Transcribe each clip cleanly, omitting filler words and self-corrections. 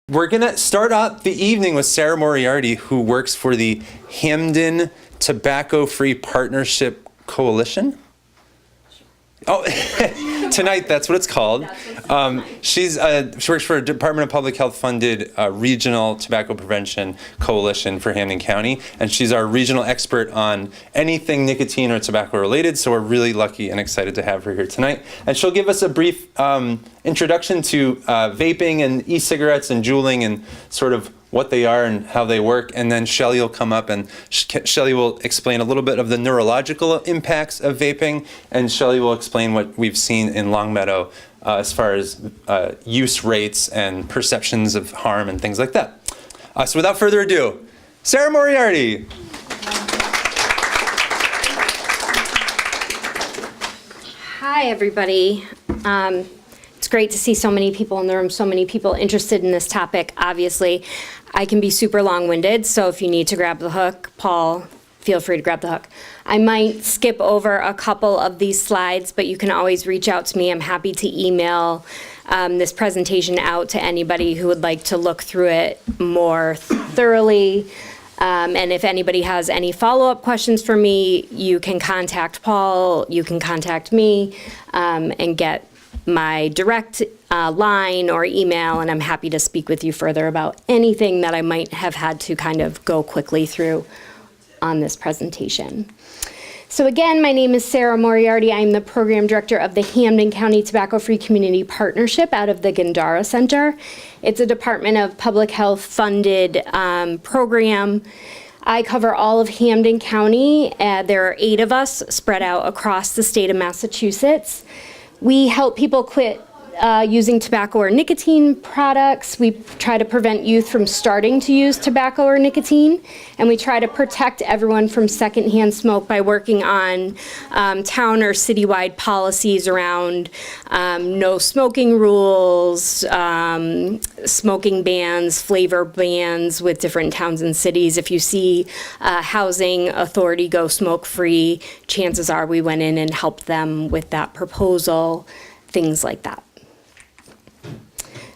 We're going to start out the evening with Sarah Moriarty, who works for the Hamden Tobacco-Free Partnership Coalition. Oh, tonight, that's what it's called. She works for a Department of Public Health funded regional tobacco prevention coalition for Hamden County, and she's our regional expert on anything nicotine or tobacco related, so we're really lucky and excited to have her here tonight. And she'll give us a brief introduction to vaping and e-cigarettes and juuling and sort of what they are and how they work, and then Shelley will come up and Shelley will explain a little bit of the neurological impacts of vaping, and Shelley will explain what we've seen in Longmeadow as far as use rates and perceptions of harm and things like that. So without further ado, Sarah Moriarty. Hi, everybody. It's great to see so many people in the room, so many people interested in this topic. Obviously, I can be super long-winded, so if you need to grab the hook, Paul, feel free to grab the hook. I might skip over a couple of these slides, but you can always reach out to me. I'm happy to email this presentation out to anybody who would like to look through it more thoroughly. And if anybody has any follow-up questions for me, you can contact Paul, you can contact me, and get my direct line or email, and I'm happy to speak with you further about anything that I might have had to kind of go quickly through on this presentation. So again, my name is Sarah Moriarty. I'm the program director of the Hamden County Tobacco-Free Community Partnership out of the Gandara Center. It's a Department of Public Health funded program. I cover all of Hamden County. There are 8 of us spread out across the state of Massachusetts. We help people quit using tobacco or nicotine products. We try to prevent youth from starting to use tobacco or nicotine, and we try to protect everyone from secondhand smoke by working on town or citywide policies around no smoking rules, smoking bans, flavor bans with different towns and cities. If you see a housing authority go smoke-free, chances are we went in and helped them with that proposal, things like that.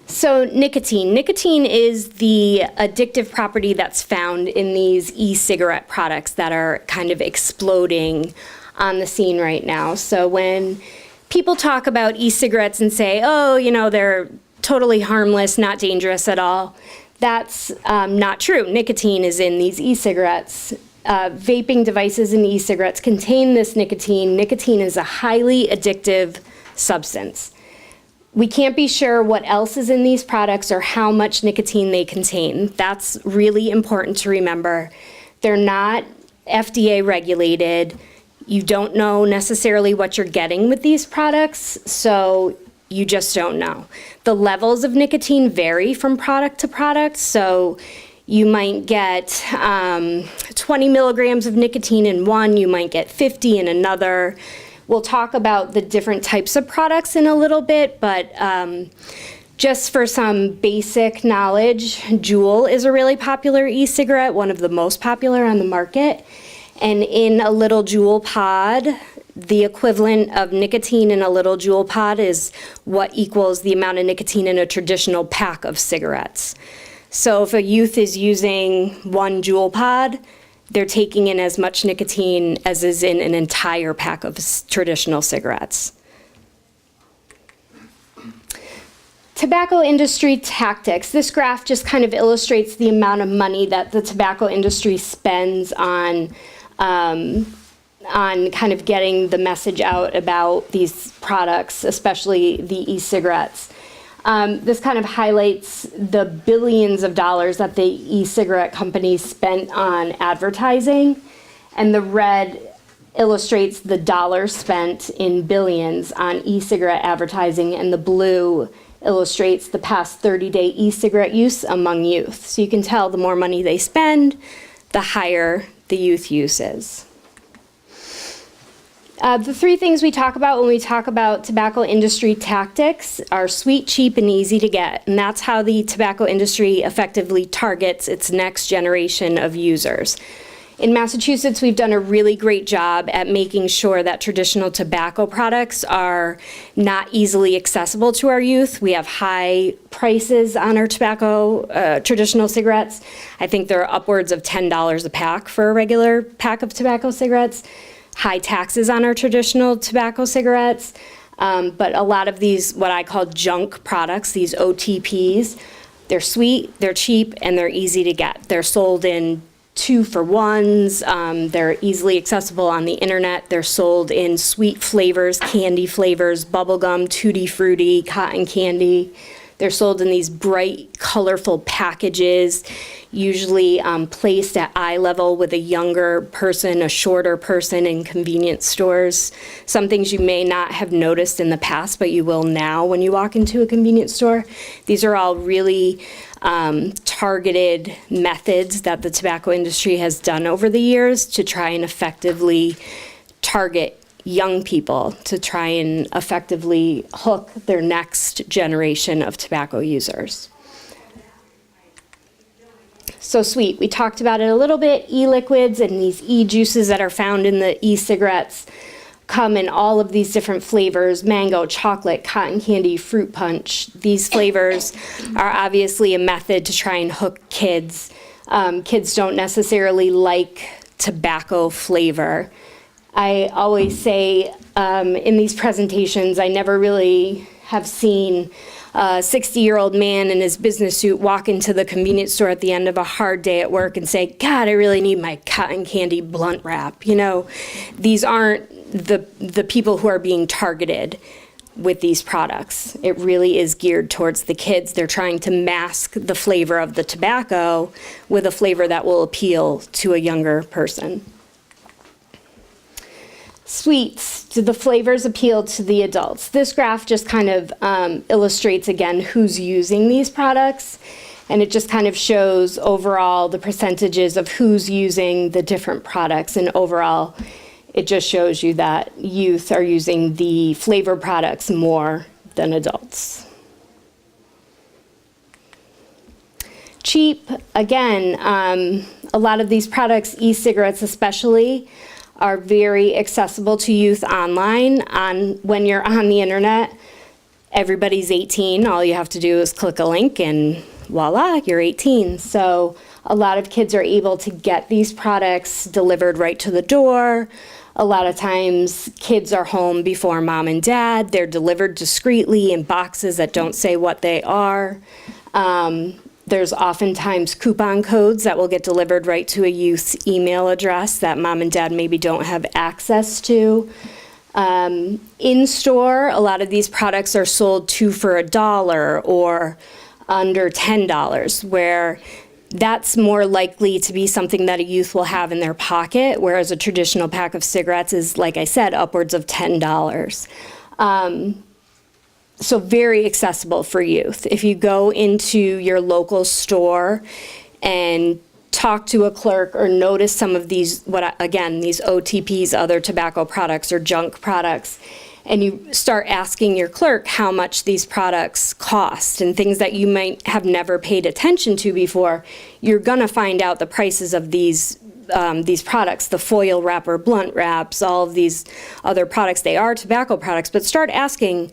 So nicotine. Nicotine is the addictive property that's found in these e-cigarette products that are kind of exploding on the scene right now. So when people talk about e-cigarettes and say, oh, you know, they're totally harmless, not dangerous at all, that's not true. Nicotine is in these e-cigarettes. Vaping devices and e-cigarettes contain this nicotine. Nicotine is a highly addictive substance. We can't be sure what else is in these products or how much nicotine they contain. That's really important to remember. They're not FDA regulated. You don't know necessarily what you're getting with these products, so you just don't know. The levels of nicotine vary from product to product, so you might get 20 milligrams of nicotine in one, you might get 50 in another. We'll talk about the different types of products in a little bit, but just for some basic knowledge, Juul is a really popular e-cigarette, one of the most popular on the market. And in a little Juul pod, the equivalent of nicotine in a little Juul pod is what equals the amount of nicotine in a traditional pack of cigarettes. So if a youth is using one Juul pod, they're taking in as much nicotine as is in an entire pack of traditional cigarettes. Tobacco industry tactics. This graph just kind of illustrates the amount of money that the tobacco industry spends on kind of getting the message out about these products, especially the e-cigarettes. This kind of highlights the billions of dollars that the e-cigarette companies spent on advertising, and the red illustrates the dollars spent in billions on e-cigarette advertising, and the blue illustrates the past 30-day e-cigarette use among youth. So you can tell the more money they spend, the higher the youth use is. The 3 things we talk about when we talk about tobacco industry tactics are sweet, cheap, and easy to get. And that's how the tobacco industry effectively targets its next generation of users. In Massachusetts, we've done a really great job at making sure that traditional tobacco products are not easily accessible to our youth. We have high prices on our tobacco, traditional cigarettes. I think they're upwards of $10 a pack for a regular pack of tobacco cigarettes. High taxes on our traditional tobacco cigarettes. But a lot of these, what I call junk products, these OTPs, they're sweet, they're cheap, and they're easy to get. They're sold in 2-for-1s. They're easily accessible on the internet. They're sold in sweet flavors, candy flavors, bubblegum, tutti frutti, cotton candy. They're sold in these bright, colorful packages, usually placed at eye level with a younger person, a shorter person in convenience stores. Some things you may not have noticed in the past, but you will now when you walk into a convenience store. These are all really targeted methods that the tobacco industry has done over the years to try and effectively target young people, to try and effectively hook their next generation of tobacco users. So sweet, we talked about it a little bit. E-liquids and these e-juices that are found in the e-cigarettes come in all of these different flavors: mango, chocolate, cotton candy, fruit punch. These flavors are obviously a method to try and hook kids. Kids don't necessarily like tobacco flavor. I always say in these presentations, I never really have seen a 60-year-old man in his business suit walk into the convenience store at the end of a hard day at work and say, God, I really need my cotton candy blunt wrap. You know, these aren't the people who are being targeted with these products. It really is geared towards the kids. They're trying to mask the flavor of the tobacco with a flavor that will appeal to a younger person. Sweets, do the flavors appeal to the adults? This graph just kind of illustrates again who's using these products, and it just kind of shows overall the percentages of who's using the different products, and overall it just shows you that youth are using the flavor products more than adults. Cheap, again, a lot of these products, e-cigarettes especially, are very accessible to youth online. When you're on the internet, everybody's 18. All you have to do is click a link and voila, you're 18. So a lot of kids are able to get these products delivered right to the door. A lot of times kids are home before mom and dad. They're delivered discreetly in boxes that don't say what they are. There's oftentimes coupon codes that will get delivered right to a youth's email address that mom and dad maybe don't have access to. In store, a lot of these products are sold 2 for $1 or under $10, where that's more likely to be something that a youth will have in their pocket, whereas a traditional pack of cigarettes is, like I said, upwards of $10. So very accessible for youth. If you go into your local store and talk to a clerk or notice some of these, these OTPs, other tobacco products or junk products, and you start asking your clerk how much these products cost and things that you might have never paid attention to before, you're gonna find out the prices of these products, the foil wrapper, blunt wraps, all of these other products. They are tobacco products, but start asking,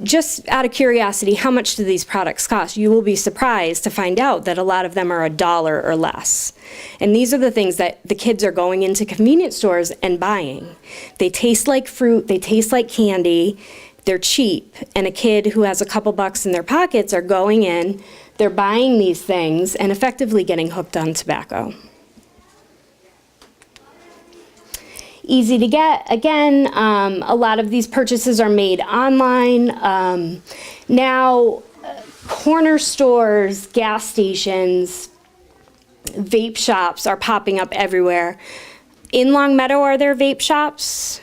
just out of curiosity, how much do these products cost? You will be surprised to find out that a lot of them are $1 or less. And these are the things that the kids are going into convenience stores and buying. They taste like fruit, they taste like candy, they're cheap, and a kid who has a couple bucks in their pockets are going in, they're buying these things and effectively getting hooked on tobacco. Easy to get. Again, a lot of these purchases are made online. Now, corner stores, gas stations, vape shops are popping up everywhere. In Long Meadow, are there vape shops?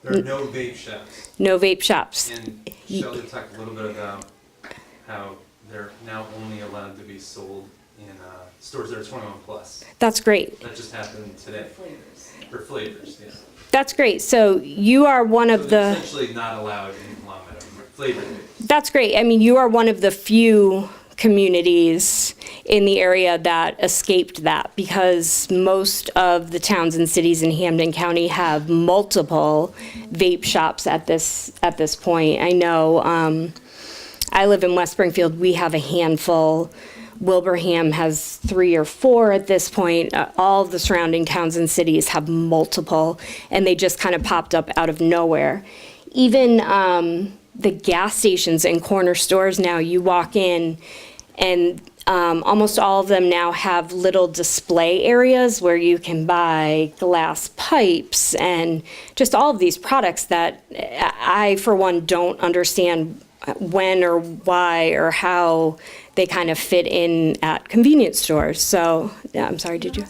There are no vape shops. No vape shops. And Shelly talked a little bit about how they're now only allowed to be sold in stores that are 21 plus. That's great. That just happened today. For flavors, yeah. That's great. So you are one of the... essentially not allowed in Long Meadow, flavored vapes. That's great. I mean, you are one of the few communities in the area that escaped that, because most of the towns and cities in Hampden County have multiple vape shops at this point. I know I live in West Springfield. We have a handful. Wilbraham has 3 or 4 at this point. All of the surrounding towns and cities have multiple, and they just kind of popped up out of nowhere. Even the gas stations and corner stores now, you walk in and almost all of them now have little display areas where you can buy glass pipes and just all of these products that I, for one, don't understand when or why or how they kind of fit in at convenience stores. So, yeah, I'm sorry, did you?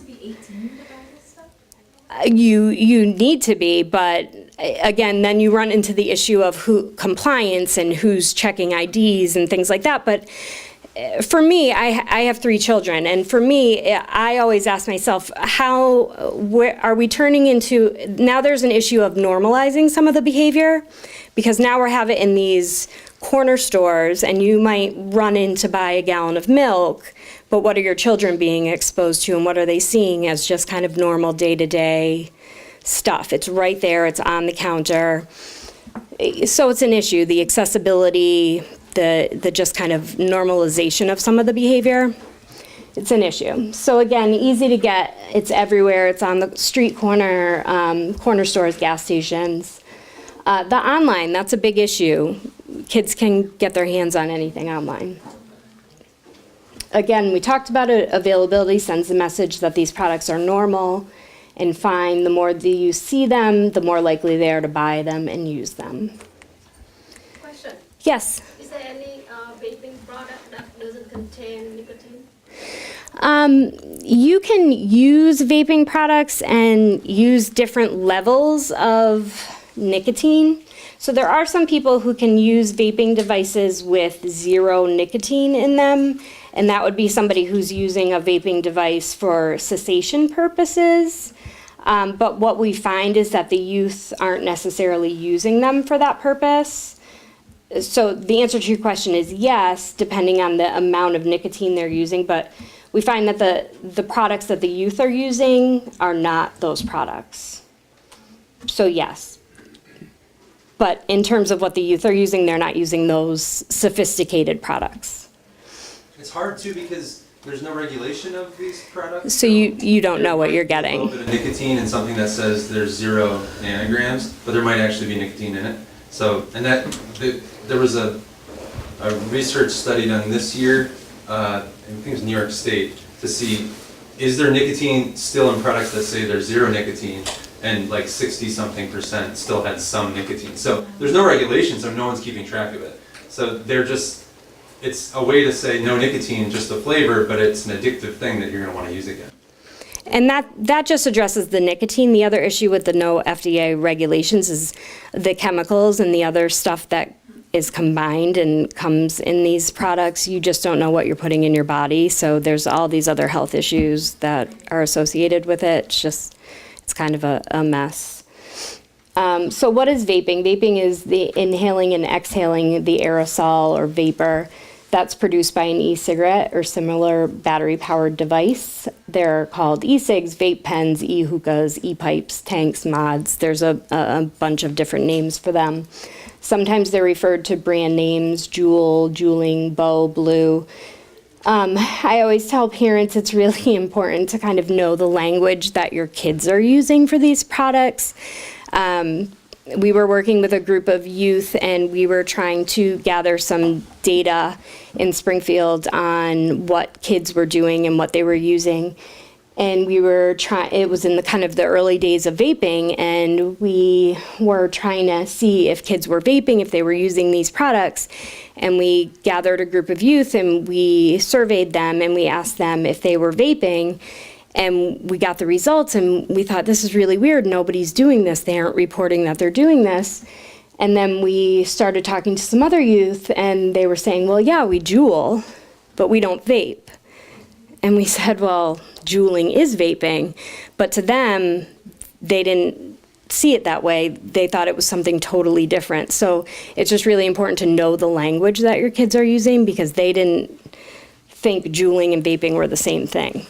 You need to be, but again, then you run into the issue of compliance and who's checking IDs and things like that. But for me, I have 3 children, and for me, I always ask myself, where are we turning into, now there's an issue of normalizing some of the behavior, because now we're having it in these corner stores, and you might run in to buy a gallon of milk, but what are your children being exposed to, and what are they seeing as just kind of normal day-to-day stuff? It's right there, it's on the counter. So it's an issue, the accessibility, the just kind of normalization of some of the behavior. It's an issue. So again, easy to get, it's everywhere, it's on the street corner, corner stores, gas stations. The online, that's a big issue. Kids can get their hands on anything online. Again, we talked about it, availability sends the message that these products are normal and fine. The more that you see them, the more likely they are to buy them and use them. Question. Yes? Is there any vaping product that doesn't contain nicotine? You can use vaping products and use different levels of nicotine. So there are some people who can use vaping devices with 0 nicotine in them, and that would be somebody who's using a vaping device for cessation purposes. But what we find is that the youth aren't necessarily using them for that purpose. So the answer to your question is yes, depending on the amount of nicotine they're using, but we find that the products that the youth are using are not those products. So yes. But in terms of what the youth are using, they're not using those sophisticated products. It's hard too because there's no regulation of these products. So you don't know what you're getting. A little bit of nicotine in something that says there's 0 nanograms, but there might actually be nicotine in it. So, and there was a research study done this year, I think it was New York State, to see is there nicotine still in products that say there's 0 nicotine, and like 60-something% still had some nicotine. So there's no regulation, so no one's keeping track of it. So it's a way to say no nicotine, just a flavor, but it's an addictive thing that you're gonna wanna use again. And that just addresses the nicotine. The other issue with the no FDA regulations is the chemicals and the other stuff that is combined and comes in these products. You just don't know what you're putting in your body. So there's all these other health issues that are associated with it. It's kind of a mess. So what is vaping? Vaping is the inhaling and exhaling the aerosol or vapor that's produced by an e-cigarette or similar battery-powered device. They're called e-cigs, vape pens, e-hookahs, e-pipes, tanks, mods. There's a bunch of different names for them. Sometimes they're referred to brand names, Juul, Juuling, Bow, Blue. I always tell parents it's really important to kind of know the language that your kids are using for these products. We were working with a group of youth and we were trying to gather some data in Springfield on what kids were doing and what they were using. And it was in the kind of the early days of vaping, and we were trying to see if kids were vaping, if they were using these products. And we gathered a group of youth and we surveyed them and we asked them if they were vaping. And we got the results and we thought, this is really weird. Nobody's doing this. They aren't reporting that they're doing this. And then we started talking to some other youth and they were saying, well, yeah, we Juul, but we don't vape. And we said, well, Juuling is vaping. But to them, they didn't see it that way. They thought it was something totally different. So it's just really important to know the language that your kids are using because they didn't think juuling and vaping were the same thing.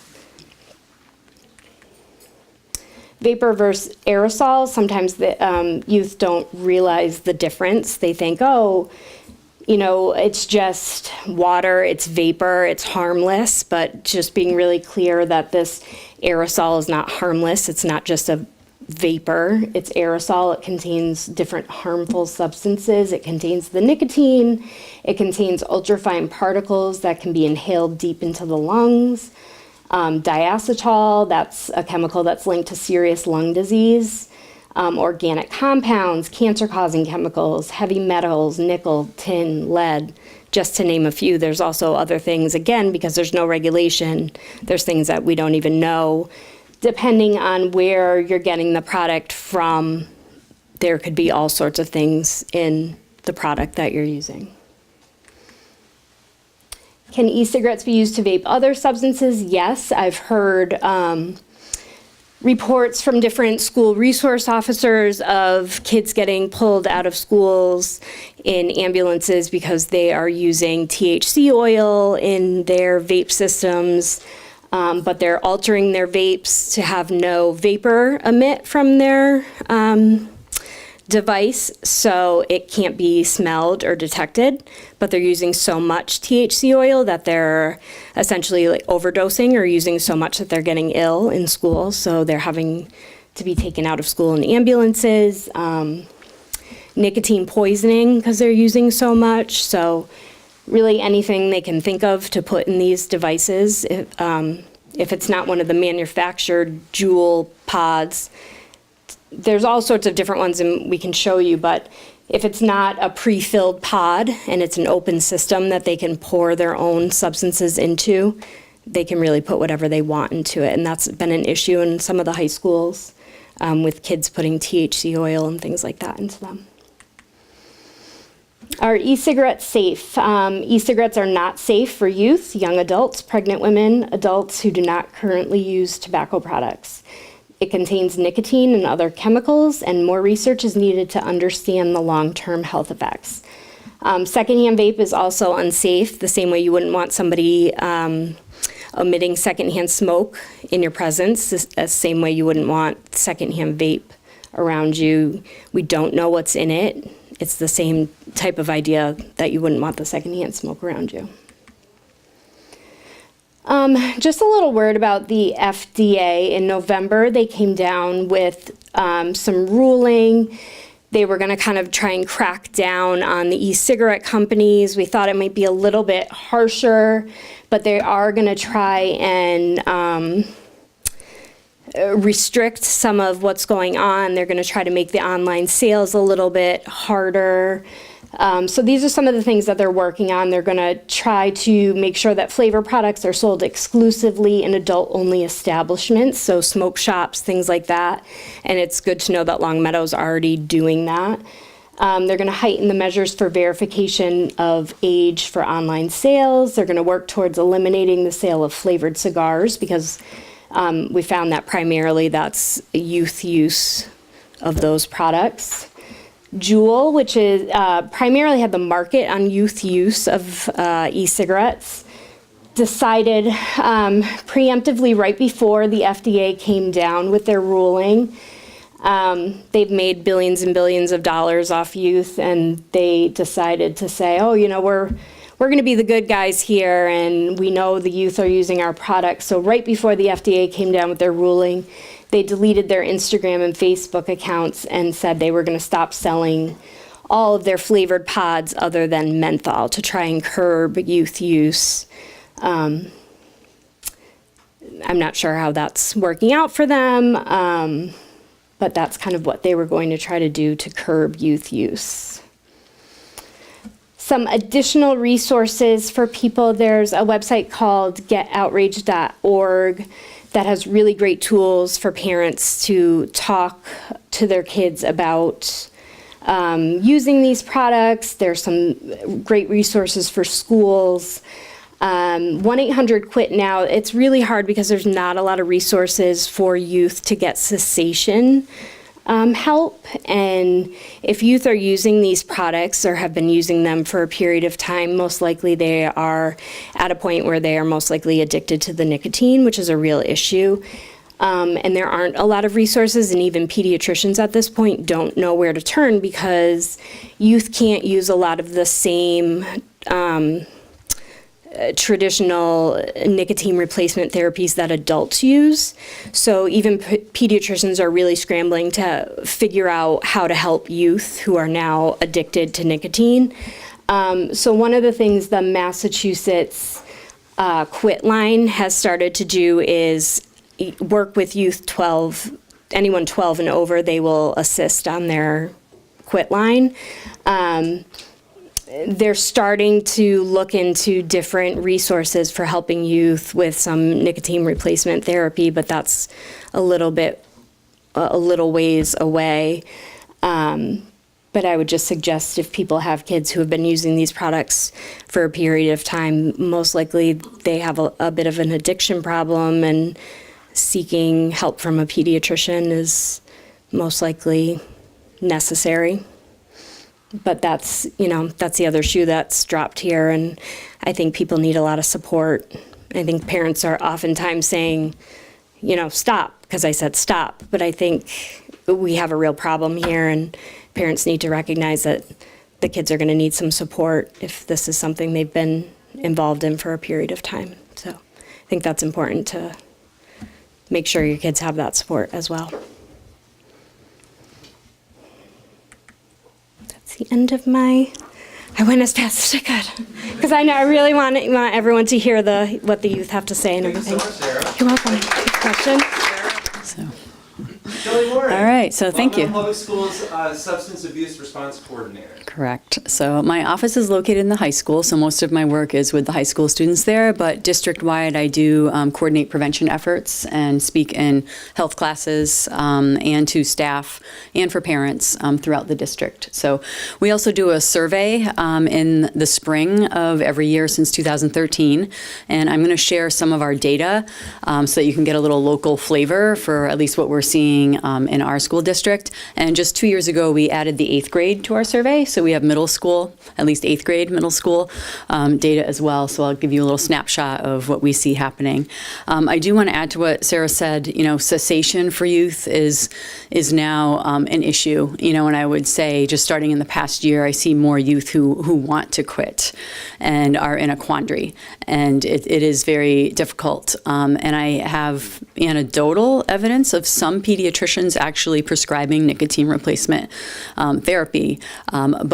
Vapor versus aerosol, sometimes the youth don't realize the difference. They think, oh, you know, it's just water, it's vapor, it's harmless, but just being really clear that this aerosol is not harmless. It's not just a vapor, it's aerosol. It contains different harmful substances. It contains the nicotine. It contains ultrafine particles that can be inhaled deep into the lungs. Diacetyl, that's a chemical that's linked to serious lung disease. Organic compounds, cancer-causing chemicals, heavy metals, nickel, tin, lead, just to name a few. There's also other things, again, because there's no regulation, there's things that we don't even know. Depending on where you're getting the product from, there could be all sorts of things in the product that you're using. Can e-cigarettes be used to vape other substances? Yes, I've heard reports from different school resource officers of kids getting pulled out of schools in ambulances because they are using THC oil in their vape systems, but they're altering their vapes to have no vapor emit from their device, so it can't be smelled or detected, but they're using so much THC oil that they're essentially like overdosing or using so much that they're getting ill in school, so they're having to be taken out of school in ambulances. Nicotine poisoning because they're using so much, so really anything they can think of to put in these devices. If it's not one of the manufactured Juul pods, there's all sorts of different ones and we can show you, but if it's not a pre-filled pod and it's an open system that they can pour their own substances into, they can really put whatever they want into it. And that's been an issue in some of the high schools with kids putting THC oil and things like that into them. Are e-cigarettes safe? E-cigarettes are not safe for youth, young adults, pregnant women, adults who do not currently use tobacco products. It contains nicotine and other chemicals, and more research is needed to understand the long-term health effects. Secondhand vape is also unsafe, the same way you wouldn't want somebody emitting secondhand smoke in your presence, the same way you wouldn't want secondhand vape around you. We don't know what's in it. It's the same type of idea that you wouldn't want the secondhand smoke around you. Just a little word about the FDA. In November, they came down with some ruling. They were going to kind of try and crack down on the e-cigarette companies. We thought it might be a little bit harsher, but they are going to try and restrict some of what's going on. They're going to try to make the online sales a little bit harder. So these are some of the things that they're working on. They're going to try to make sure that flavor products are sold exclusively in adult-only establishments, so smoke shops, things like that. And it's good to know that Longmeadow's already doing that. They're going to heighten the measures for verification of age for online sales. They're going to work towards eliminating the sale of flavored cigars because we found that primarily that's youth use of those products. Juul, which is primarily had the market on youth use of e-cigarettes, decided preemptively right before the FDA came down with their ruling. They've made billions and billions of dollars off youth, and they decided to say, oh, you know, we're going to be the good guys here, and we know the youth are using our products. So right before the FDA came down with their ruling, they deleted their Instagram and Facebook accounts and said they were going to stop selling all of their flavored pods other than menthol to try and curb youth use. I'm not sure how that's working out for them, but that's kind of what they were going to try to do to curb youth use. Some additional resources for people. There's a website called getoutrage.org that has really great tools for parents to talk to their kids about using these products. There's some great resources for schools. 1-800-QUIT-NOW. It's really hard because there's not a lot of resources for youth to get cessation. help. And if youth are using these products or have been using them for a period of time, most likely they are at a point where they are most likely addicted to the nicotine, which is a real issue. And there aren't a lot of resources, and even pediatricians at this point don't know where to turn because youth can't use a lot of the same traditional nicotine replacement therapies that adults use. So even pediatricians are really scrambling to figure out how to help youth who are now addicted to nicotine. So one of the things the Massachusetts Quit Line has started to do is work with youth 12, anyone 12 and over, they will assist on their Quit Line. They're starting to look into different resources for helping youth with some nicotine replacement therapy, but that's a little ways away. But I would just suggest if people have kids who have been using these products for a period of time, most likely they have a bit of an addiction problem, and seeking help from a pediatrician is most likely necessary. But that's the other shoe that's dropped here, and I think people need a lot of support. I think parents are oftentimes saying, stop, because I said stop. But I think we have a real problem here, and parents need to recognize that the kids are going to need some support if this is something they've been involved in for a period of time. So I think that's important to make sure your kids have that support as well. The end of I went as fast as I could because I really want everyone to hear what the youth have to say and everything. Thank you so much, Sarah. You're welcome. Good question. So, Shelley Warren. all right, so thank you. Public Schools Substance Abuse Response Coordinator. Correct. So my office is located in the high school, so most of my work is with the high school students there, but district-wide I do coordinate prevention efforts and speak in health classes and to staff and for parents throughout the district. So we also do a survey in the spring of every year since 2013, and I'm going to share some of our data so that you can get a little local flavor for at least what we're seeing in our school district. And just 2 years ago, we added the 8th grade to our survey, so we have middle school, at least 8th grade middle school data as well. So I'll give you a little snapshot of what we see happening. I do want to add to what Sarah said. Cessation for youth is now an issue. And I would say just starting in the past year, I see more youth who want to quit and are in a quandary, and it is very difficult. And I have anecdotal evidence of some pediatricians actually prescribing nicotine replacement therapy.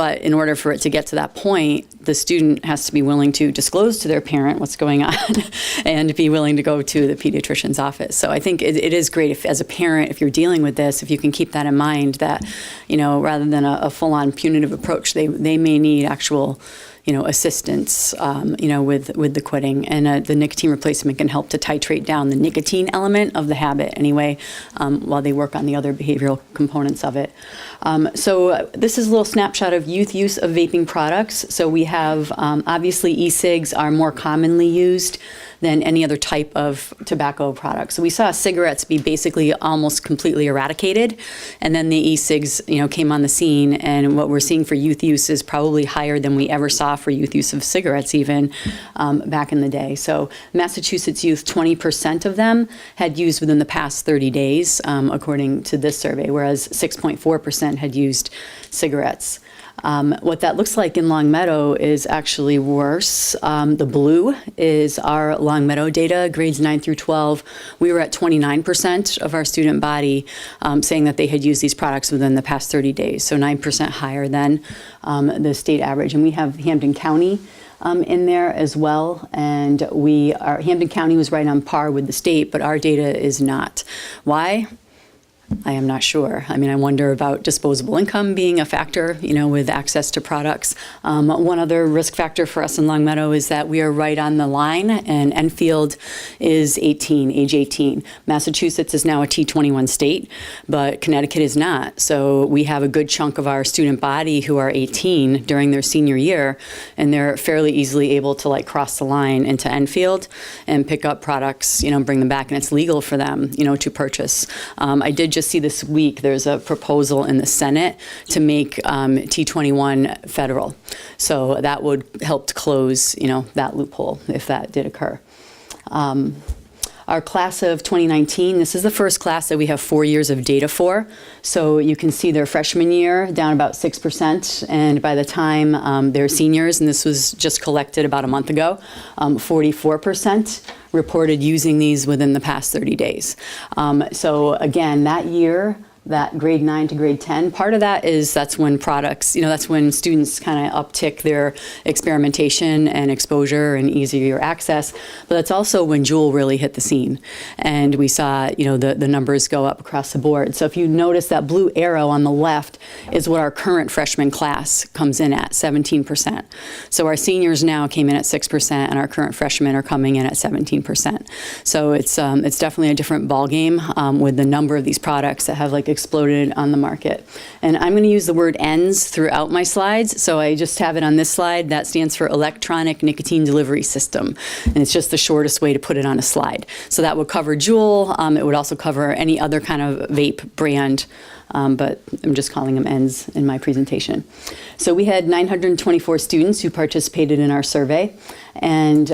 But in order for it to get to that point, the student has to be willing to disclose to their parent what's going on and be willing to go to the pediatrician's office. So I think it is great if, as a parent, if you're dealing with this, if you can keep that in mind, that, rather than a full-on punitive approach, they may need actual assistance, with the quitting. And the nicotine replacement can help to titrate down the nicotine element of the habit anyway, while they work on the other behavioral components of it. So this is a little snapshot of youth use of vaping products. So we have, obviously, e-cigs are more commonly used than any other type of tobacco product. So we saw cigarettes be basically almost completely eradicated, and then the e-cigs, came on the scene, and what we're seeing for youth use is probably higher than we ever saw for youth use of cigarettes even back in the day. So Massachusetts youth, 20% of them had used within the past 30 days, according to this survey, whereas 6.4% had used cigarettes. What that looks like in Longmeadow is actually worse. The blue is our Longmeadow data, grades 9 through 12. We were at 29% of our student body saying that they had used these products within the past 30 days, so 9% higher than the state average. And we have Hampden County in there as well, and Hampden County was right on par with the state, but our data is not. Why? I am not sure. I wonder about disposable income being a factor, with access to products. One other risk factor for us in Longmeadow is that we are right on the line, and Enfield is age 18. Massachusetts is now a T21 state, but Connecticut is not. So we have a good chunk of our student body who are 18 during their senior year, and they're fairly easily able to cross the line into Enfield and pick up products, bring them back, and it's legal for them, to purchase. I did just just see this week there's a proposal in the Senate to make T21 federal. So that would help to close, that loophole if that did occur. Our class of 2019, this is the first class that we have 4 years of data for. So you can see their freshman year down about 6%, and by the time they're seniors, and this was just collected about a month ago, 44% reported using these within the past 30 days. So again, that year, that grade 9 to grade 10, part of that is that's when products, that's when students kind of uptick their experimentation and exposure and easier access. But that's also when Juul really hit the scene. And we saw, the numbers go up across the board. So if you notice that blue arrow on the left is what our current freshman class comes in at, 17%. So our seniors now came in at 6%, and our current freshmen are coming in at 17%. So it's definitely a different ballgame with the number of these products that have exploded on the market. And I'm going to use the word ENDS throughout my slides. So I just have it on this slide. That stands for Electronic Nicotine Delivery System. And it's just the shortest way to put it on a slide. So that would cover Juul. It would also cover any other kind of vape brand. But I'm just calling them ENDS in my presentation. So we had 924 students who participated in our survey. And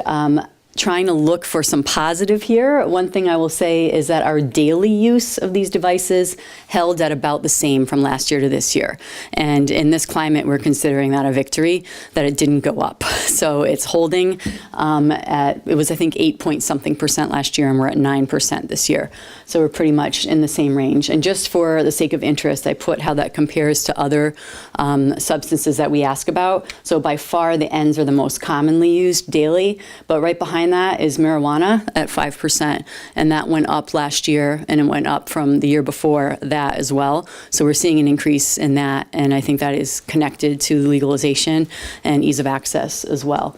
trying to look for some positive here, one thing I will say is that our daily use of these devices held at about the same from last year to this year. And in this climate, we're considering that a victory, that it didn't go up. So it's holding it was, I think, 8-point-something% last year, and we're at 9% this year. So we're pretty much in the same range. And just for the sake of interest, I put how that compares to other substances that we ask about. So by far, the ENDS are the most commonly used daily, but right behind that is marijuana at 5%, and that went up last year, and it went up from the year before that as well. So we're seeing an increase in that, and I think that is connected to legalization and ease of access as well.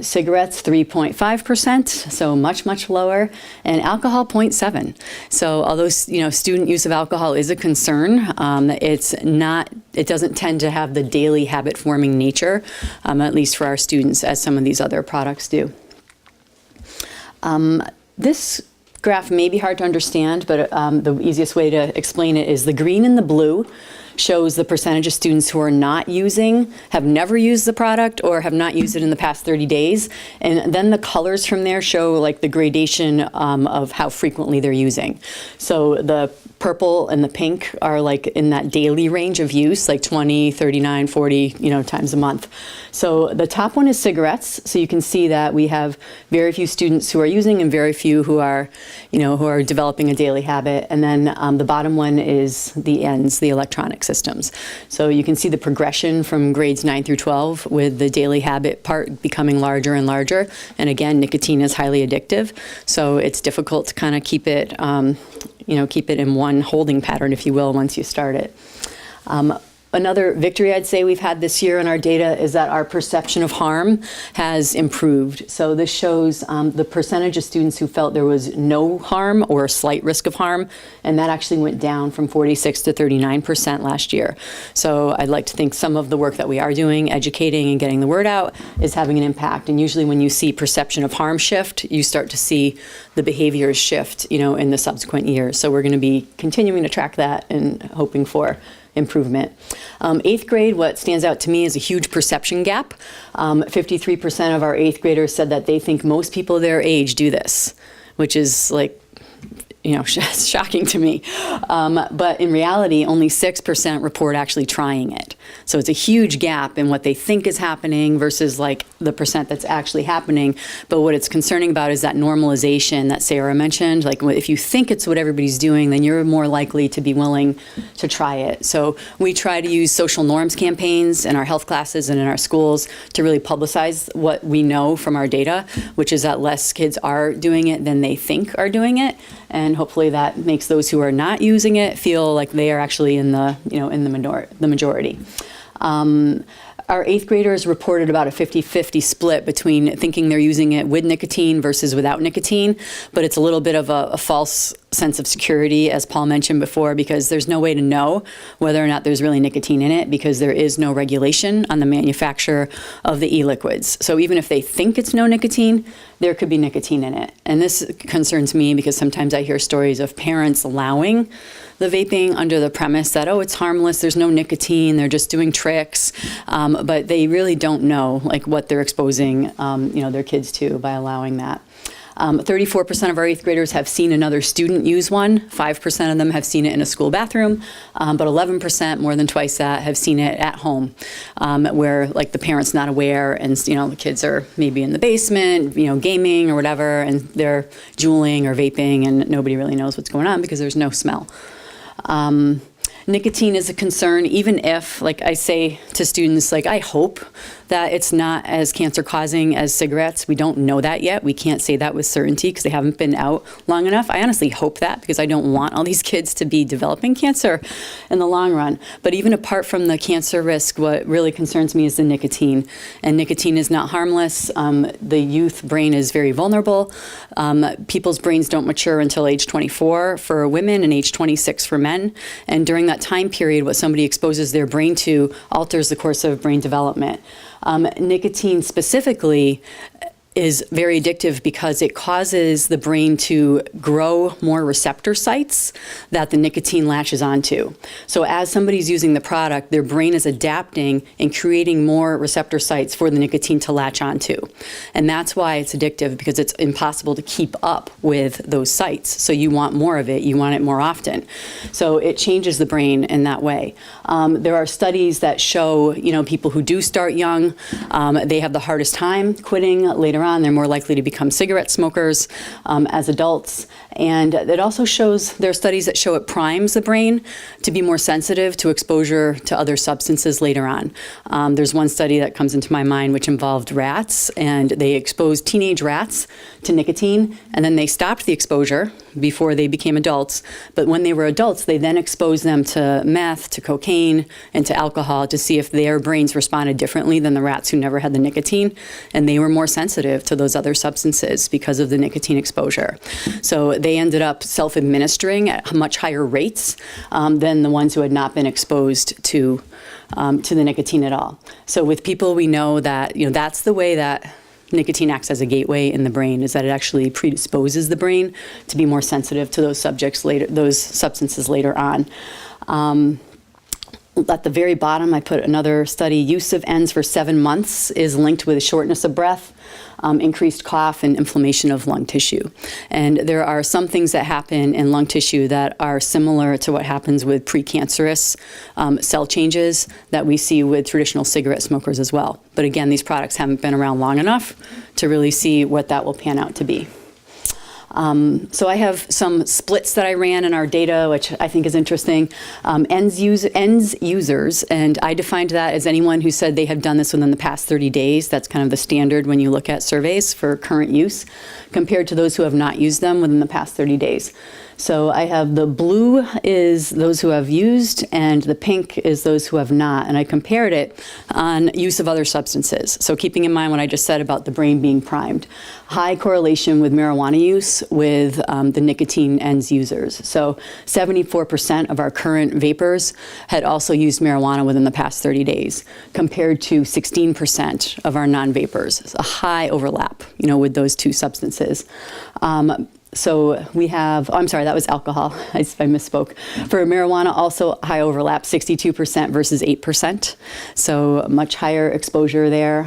Cigarettes, 3.5%, so much, much lower, and alcohol, 0.7. So although, student use of alcohol is a concern, it doesn't tend to have the daily habit-forming nature, at least for our students, as some of these other products do. This graph may be hard to understand, but the easiest way to explain it is the green and the blue shows the percentage of students who are not using, have never used the product, or have not used it in the past 30 days. And then the colors from there show the gradation of how frequently they're using. So the purple and the pink are in that daily range of use, 20, 39, 40, times a month. So the top one is cigarettes. So you can see that we have very few students who are using and very few who are, who are developing a daily habit. And then the bottom one is the ENDS, the electronic systems. So you can see the progression from grades 9 through 12 with the daily habit part becoming larger and larger. And again, nicotine is highly addictive. So it's difficult to kind of keep it, keep it in one holding pattern, if you will, once you start it. Another victory I'd say we've had this year in our data is that our perception of harm has improved. So this shows the percentage of students who felt there was no harm or a slight risk of harm, and that actually went down from 46 to 39% last year. So I'd like to think some of the work that we are doing, educating and getting the word out, is having an impact. And usually when you see perception of harm shift, you start to see the behaviors shift, in the subsequent years. So we're going to be continuing to track that and hoping for improvement. 8th grade, what stands out to me is a huge perception gap. 53% of our 8th graders said that they think most people their age do this, which is shocking to me. But in reality, only 6% report actually trying it. So it's a huge gap in what they think is happening versus the percent that's actually happening. But what it's concerning about is that normalization that Sarah mentioned. If you think it's what everybody's doing, then you're more likely to be willing to try it. So we try to use social norms campaigns in our health classes and in our schools to really publicize what we know from our data, which is that less kids are doing it than they think are doing it. And hopefully that makes those who are not using it feel like they are actually in the majority. Our 8th graders reported about a 50-50 split between thinking they're using it with nicotine versus without nicotine, but it's a little bit of a false sense of security, as Paul mentioned before, because there's no way to know whether or not there's really nicotine in it because there is no regulation on the manufacture of the e-liquids. So even if they think it's no nicotine, there could be nicotine in it. And this concerns me because sometimes I hear stories of parents allowing the vaping under the premise that, oh, it's harmless, there's no nicotine, they're just doing tricks, but they really don't know like what they're exposing their kids to by allowing that. 34% of our 8th graders have seen another student use one. 5% of them have seen it in a school bathroom, but 11%, more than twice that, have seen it at home, where like the parent's not aware and the kids are maybe in the basement, gaming or whatever, and they're juuling or vaping and nobody really knows what's going on because there's no smell. Nicotine is a concern, even if, like I say to students, like I hope that it's not as cancer-causing as cigarettes. We don't know that yet. We can't say that with certainty because they haven't been out long enough. I honestly hope that because I don't want all these kids to be developing cancer in the long run. But even apart from the cancer risk, what really concerns me is the nicotine. And nicotine is not harmless. The youth brain is very vulnerable. People's brains don't mature until age 24 for women and age 26 for men. And during that time period, what somebody exposes their brain to alters the course of brain development. Nicotine specifically is very addictive because it causes the brain to grow more receptor sites that the nicotine latches onto. So as somebody's using the product, their brain is adapting and creating more receptor sites for the nicotine to latch onto. And that's why it's addictive, because it's impossible to keep up with those sites. So you want more of it, you want it more often. So it changes the brain in that way. There are studies that show, people who do start young, they have the hardest time quitting later on. They're more likely to become cigarette smokers as adults. And it also shows, there are studies that show it primes the brain to be more sensitive to exposure to other substances later on. There's one study that comes into my mind which involved rats, and they exposed teenage rats to nicotine, and then they stopped the exposure before they became adults. But when they were adults, they then exposed them to meth, to cocaine, and to alcohol to see if their brains responded differently than the rats who never had the nicotine. And they were more sensitive to those other substances because of the nicotine exposure. So they ended up self-administering at much higher rates than the ones who had not been exposed to the nicotine at all. So with people, we know that that's the way that nicotine acts as a gateway in the brain, is that it actually predisposes the brain to be more sensitive to those substances later on. At the very bottom, I put another study. Use of ENDS for 7 months is linked with shortness of breath, increased cough, and inflammation of lung tissue. And there are some things that happen in lung tissue that are similar to what happens with precancerous cell changes that we see with traditional cigarette smokers as well. But again, these products haven't been around long enough to really see what that will pan out to be. So I have some splits that I ran in our data, which I think is interesting. ENDS users, and I defined that as anyone who said they have done this within the past 30 days. That's kind of the standard when you look at surveys for current use, compared to those who have not used them within the past 30 days. So I have the blue is those who have used, and the pink is those who have not. And I compared it on use of other substances. So keeping in mind what I just said about the brain being primed. High correlation with marijuana use with the nicotine ENDS users. So 74% of our current vapors had also used marijuana within the past 30 days, compared to 16% of our non-vapors. It's a high overlap, with those two substances. So we have, I'm sorry, that was alcohol. I misspoke. For marijuana, also high overlap, 62% versus 8%. So much higher exposure there.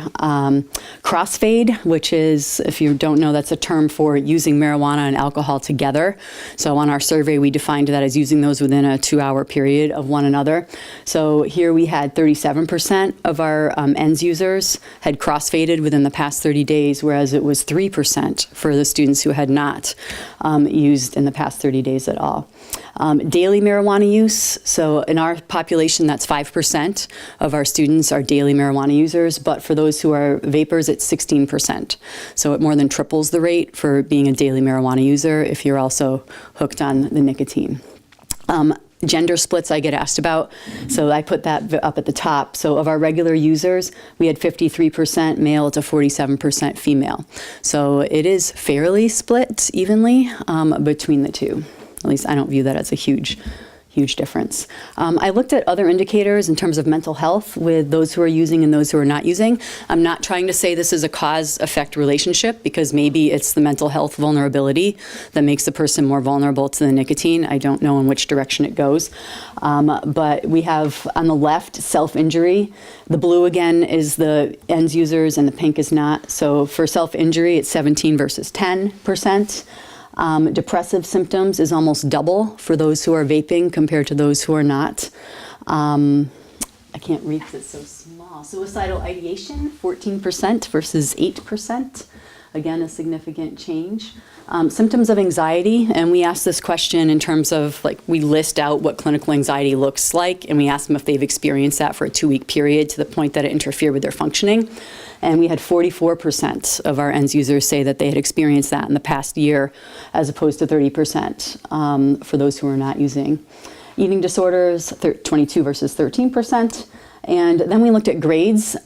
Crossfade, which is, if you don't know, that's a term for using marijuana and alcohol together. So on our survey, we defined that as using those within a 2-hour period of one another. So here we had 37% of our ENDS users had crossfaded within the past 30 days, whereas it was 3% for the students who had not used in the past 30 days at all. Daily marijuana use, so in our population, that's 5% of our students are daily marijuana users, but for those who are vapors, it's 16%. So it more than triples the rate for being a daily marijuana user if you're also hooked on the nicotine. Gender splits I get asked about, so I put that up at the top. So of our regular users, we had 53% male to 47% female. So it is fairly split evenly between the two. At least I don't view that as a huge difference. I looked at other indicators in terms of mental health with those who are using and those who are not using. I'm not trying to say this is a cause-effect relationship, because maybe it's the mental health vulnerability that makes the person more vulnerable to the nicotine. I don't know in which direction it goes. But we have on the left self-injury. The blue again is the ends users and the pink is not. So for self-injury, it's 17 versus 10%. Depressive symptoms is almost double for those who are vaping compared to those who are not. I can't read because it's so small. Suicidal ideation, 14% versus 8%. Again, a significant change. Symptoms of anxiety, and we ask this question in terms of, like, we list out what clinical anxiety looks like, and we ask them if they've experienced that for a 2-week period to the point that it interfered with their functioning. And we had 44% of our ends users say that they had experienced that in the past year, as opposed to 30% for those who are not using. Eating disorders, 22 versus 13%. And then we looked at grades.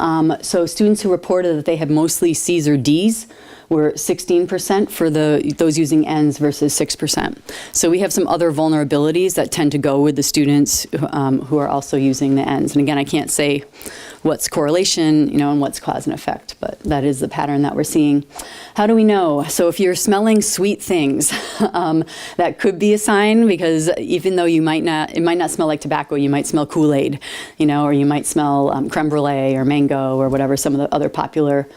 So students who reported that they had mostly C's or D's were 16% for those using ends versus 6%. So we have some other vulnerabilities that tend to go with the students who are also using the ends. And again, I can't say what's correlation, and what's cause and effect, but that is the pattern that we're seeing. How do we know? So if you're smelling sweet things, that could be a sign, because even though it might not smell like tobacco, you might smell Kool-Aid, or you might smell creme brulee or mango or whatever some of the other popular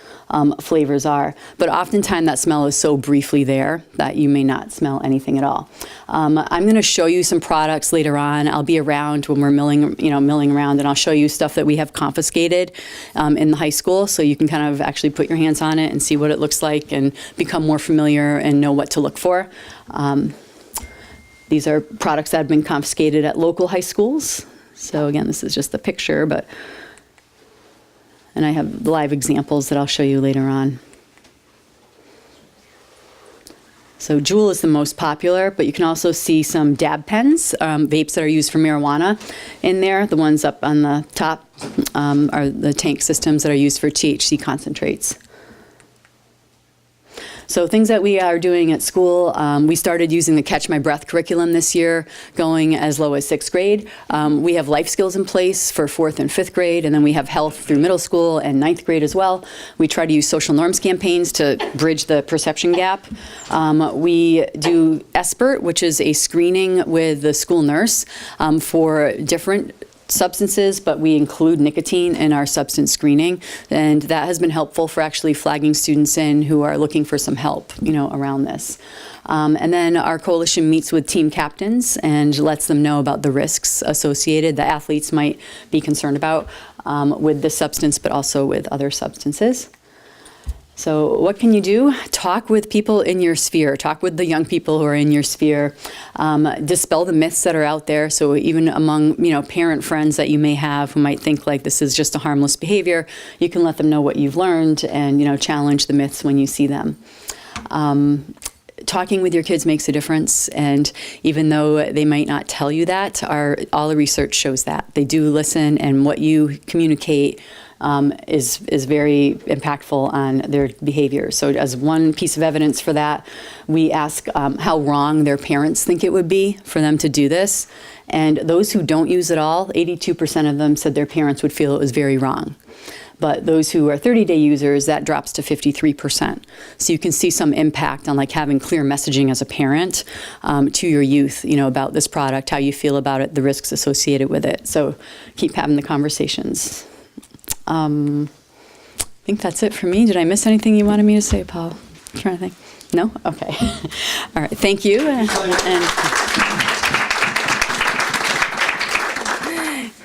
flavors are. But oftentimes that smell is so briefly there that you may not smell anything at all. I'm going to show you some products later on. I'll be around when we're milling around, and I'll show you stuff that we have confiscated in the high school, so you can kind of actually put your hands on it and see what it looks like and become more familiar and know what to look for. These are products that have been confiscated at local high schools. So again, this is just the picture, and I have live examples that I'll show you later on. So Juul is the most popular, but you can also see some dab pens, vapes that are used for marijuana in there. The ones up on the top are the tank systems that are used for THC concentrates. So things that we are doing at school, we started using the Catch My Breath curriculum this year, going as low as 6th grade. We have life skills in place for 4th and 5th grade, and then we have health through middle school and 9th grade as well. We try to use social norms campaigns to bridge the perception gap. We do ESPERT, which is a screening with the school nurse for different substances, but we include nicotine in our substance screening, and that has been helpful for actually flagging students in who are looking for some help, around this. And then our coalition meets with team captains and lets them know about the risks associated that athletes might be concerned about with this substance, but also with other substances. So what can you do? Talk with people in your sphere. Talk with the young people who are in your sphere. Dispel the myths that are out there. So even among parent friends that you may have who might think like this is just a harmless behavior, you can let them know what you've learned and challenge the myths when you see them. Talking with your kids makes a difference, and even though they might not tell you that, all the research shows that. They do listen, and what you communicate is very impactful on their behavior. So as one piece of evidence for that, we ask how wrong their parents think it would be for them to do this. And those who don't use it all, 82% of them said their parents would feel it was very wrong. But those who are 30-day users, that drops to 53%. So you can see some impact on having clear messaging as a parent to your youth, about this product, how you feel about it, the risks associated with it. So keep having the conversations. I think that's it for me. Did I miss anything you wanted me to say, Paul? I'm trying to think. No? Okay. All right. Thank you.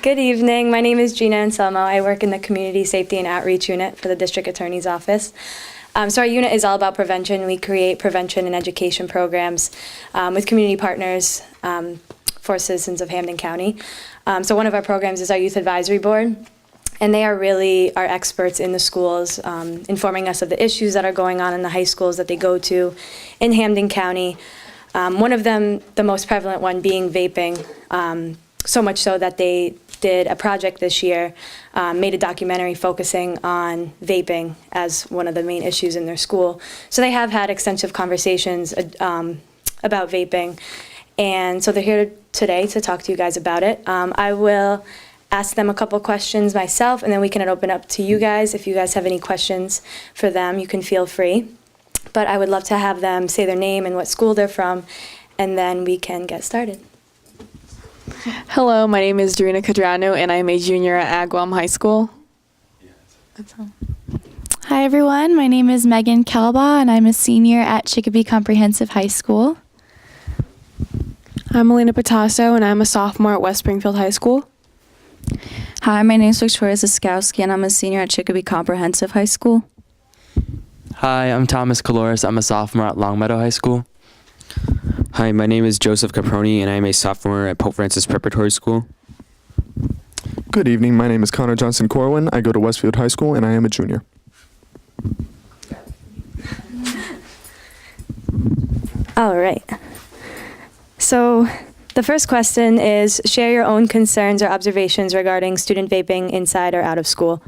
Good evening. My name is Gina Anselmo. I work in the Community Safety and Outreach Unit for the District Attorney's Office. So our unit is all about prevention. We create prevention and education programs with community partners for citizens of Hampden County. So one of our programs is our Youth Advisory Board. And they are really our experts in the schools, informing us of the issues that are going on in the high schools that they go to in Hampden County. One of them, the most prevalent one, being vaping, so much so that they did a project this year, made a documentary focusing on vaping as one of the main issues in their school. So they have had extensive conversations about vaping. And so they're here today to talk to you guys about it. I will ask them a couple questions myself, and then we can open up to you guys. If you guys have any questions for them, you can feel free. But I would love to have them say their name and what school they're from, and then we can get started. Hello, my name is Darina Cadrano, and I'm a junior at Agawam High School. Hi everyone, my name is Megan Kelbaugh and I'm a senior at Chicopee Comprehensive High School. I'm Elena Patasso, and I'm a sophomore at West Springfield High School. Hi, my name is Victoria Ziskowski, and I'm a senior at Chicopee Comprehensive High School. Hi, I'm Thomas Caloris. I'm a sophomore at Longmeadow High School. Hi, my name is Joseph Caproni, and I'm a sophomore at Pope Francis Preparatory School. Good evening. My name is Connor Johnson Corwin. I go to Westfield High School, and I am a junior. All right. So the first question is, share your own concerns or observations regarding student vaping inside or out of school.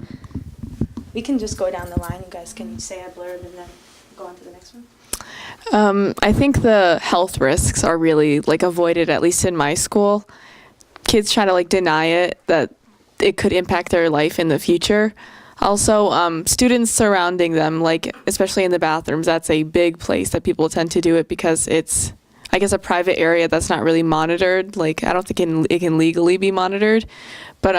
We can just go down the line. You guys can say a blurb and then go on to the next one. I think the health risks are really avoided, at least in my school. Kids try to deny it, that it could impact their life in the future. Also, students surrounding them, especially in the bathrooms, that's a big place that people tend to do it because it's, I guess, a private area that's not really monitored. I don't think it can legally be monitored. But,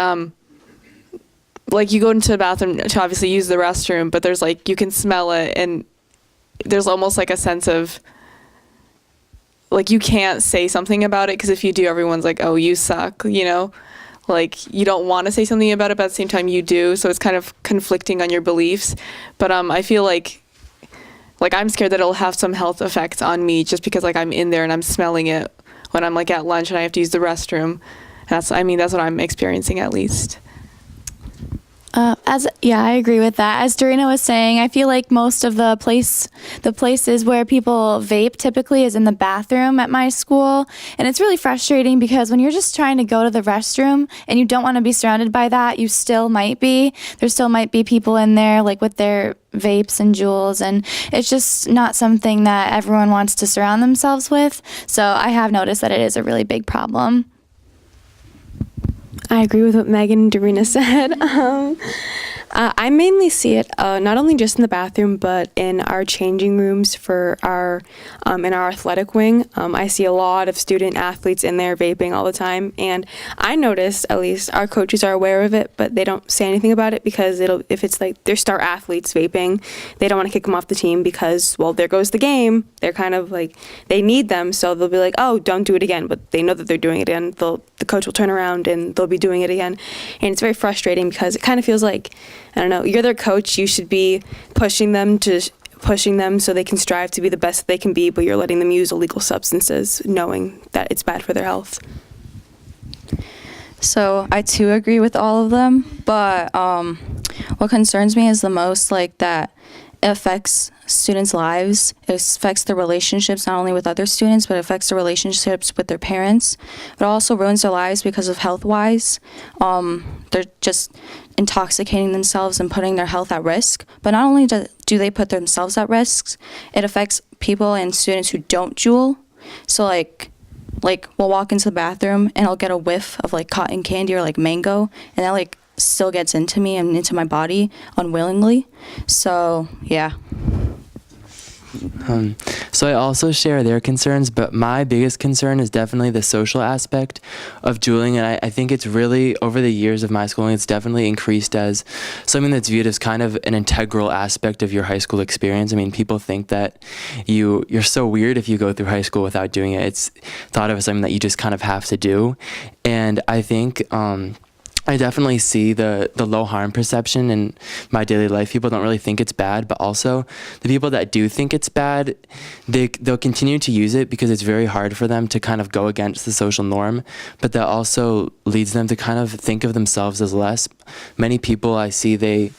you go into the bathroom to obviously use the restroom, but there's, you can smell it, and there's almost a sense of, you can't say something about it, because if you do, everyone's like, oh, you suck, you know? You don't want to say something about it, but at the same time you do, so it's kind of conflicting on your beliefs. But I feel like I'm scared that it'll have some health effects on me just because I'm in there and I'm smelling it when I'm at lunch and I have to use the restroom. That's what I'm experiencing, at least. I agree with that. As Dorina was saying, I feel like most of the places where people vape typically is in the bathroom at my school. And it's really frustrating because when you're just trying to go to the restroom and you don't want to be surrounded by that, there still might be people in there with their vapes and jewels, and it's just not something that everyone wants to surround themselves with. So I have noticed that it is a really big problem. I agree with what Megan and Darina said. I mainly see it not only just in the bathroom, but in our changing rooms for our in our athletic wing. I see a lot of student athletes in there vaping all the time, and I noticed, at least our coaches are aware of it, but they don't say anything about it because if it's their star athletes vaping, they don't want to kick them off the team because, well, there goes the game. They're kind of they need them, so they'll be like, oh, don't do it again, but they know that they're doing it again. The coach will turn around and they'll be doing it again, and it's very frustrating because it kind of feels like, I don't know, you're their coach, you should be pushing them so they can strive to be the best that they can be, but you're letting them use illegal substances knowing that it's bad for their health. So I too agree with all of them, but what concerns me is the most that it affects students' lives. It affects their relationships, not only with other students, but it affects their relationships with their parents. But it also ruins their lives because of health-wise. They're just intoxicating themselves and putting their health at risk. But not only do they put themselves at risk, it affects people and students who don't juul. So we'll walk into the bathroom and I'll get a whiff of cotton candy or mango, and that still gets into me and into my body unwillingly. So yeah. So I also share their concerns, but my biggest concern is definitely the social aspect of juuling, and I think it's really, over the years of my schooling, it's definitely increased as something that's viewed as kind of an integral aspect of your high school experience. I mean, people think that you're so weird if you go through high school without doing it. It's thought of as something that you just kind of have to do, and I think I definitely see the low harm perception in my daily life. People don't really think it's bad, but also the people that do think it's bad, they'll continue to use it because it's very hard for them to kind of go against the social norm, but that also leads them to kind of think of themselves as less. Many people I see, they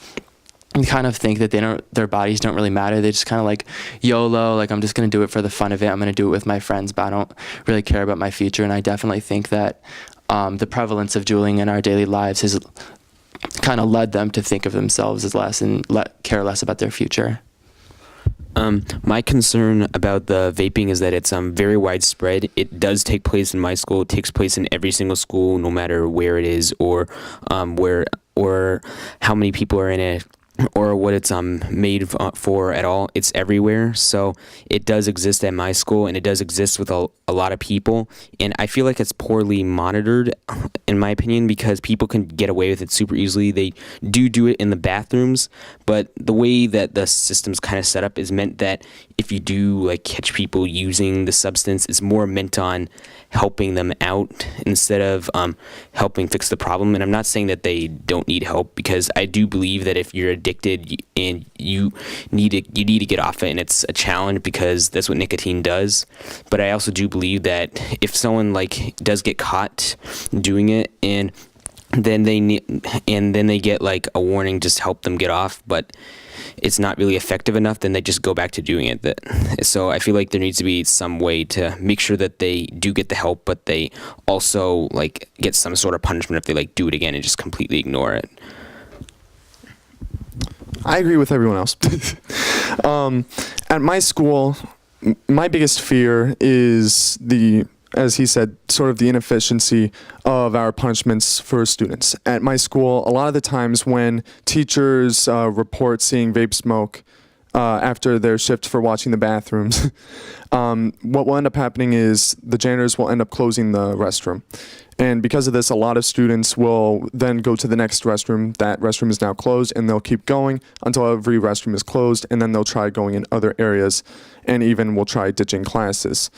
kind of think that their bodies don't really matter. They just kind of YOLO, I'm just going to do it for the fun of it. I'm going to do it with my friends, but I don't really care about my future. And I definitely think that the prevalence of juuling in our daily lives has kind of led them to think of themselves as less and care less about their future. My concern about the vaping is that it's very widespread. It does take place in my school. It takes place in every single school, no matter where it is or where or how many people are in it or what it's made for at all. It's everywhere. So it does exist at my school, and it does exist with a lot of people. And I feel like it's poorly monitored, in my opinion, because people can get away with it super easily. They do it in the bathrooms, but the way that the system's kind of set up is meant that if you do like catch people using the substance, it's more meant on helping them out instead of helping fix the problem. And I'm not saying that they don't need help, because I do believe that if you're addicted and you need to get off it, and it's a challenge because that's what nicotine does. But I also do believe that if someone like does get caught doing it and then they get like a warning just to help them get off, but it's not really effective enough, then they just go back to doing it. So I feel like there needs to be some way to make sure that they do get the help, but they also like get some sort of punishment if they like do it again and just completely ignore it. I agree with everyone else. At my school, my biggest fear is as he said, sort of the inefficiency of our punishments for students. At my school, a lot of the times when teachers report seeing vape smoke after their shift for watching the bathrooms, what will end up happening is the janitors will end up closing the restroom. And because of this, a lot of students will then go to the next restroom. That restroom is now closed, and they'll keep going until every restroom is closed, and then they'll try going in other areas, and even will try ditching classes.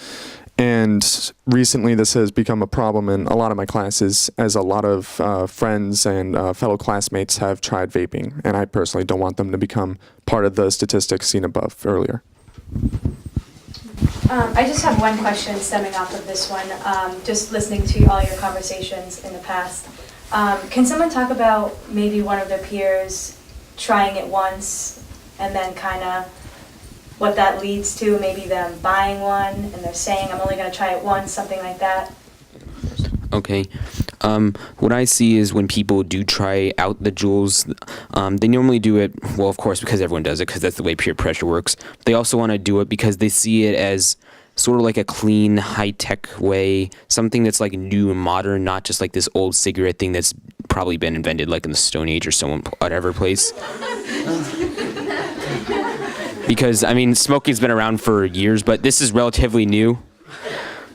And recently, this has become a problem in a lot of my classes, as a lot of friends and fellow classmates have tried vaping, and I personally don't want them to become part of the statistics seen above earlier. I just have one question stemming off of this one, just listening to all your conversations in the past. Can someone talk about maybe one of their peers trying it once and then kind of what that leads to, maybe them buying one and they're saying, I'm only going to try it once, something like that? Okay. What I see is when people do try out the Juuls, they normally do it, well, of course, because everyone does it, because that's the way peer pressure works. They also want to do it because they see it as sort of like a clean, high-tech way, something that's like new and modern, not just like this old cigarette thing that's probably been invented like in the Stone Age or whatever place. Because, I mean, smoking's been around for years, but this is relatively new.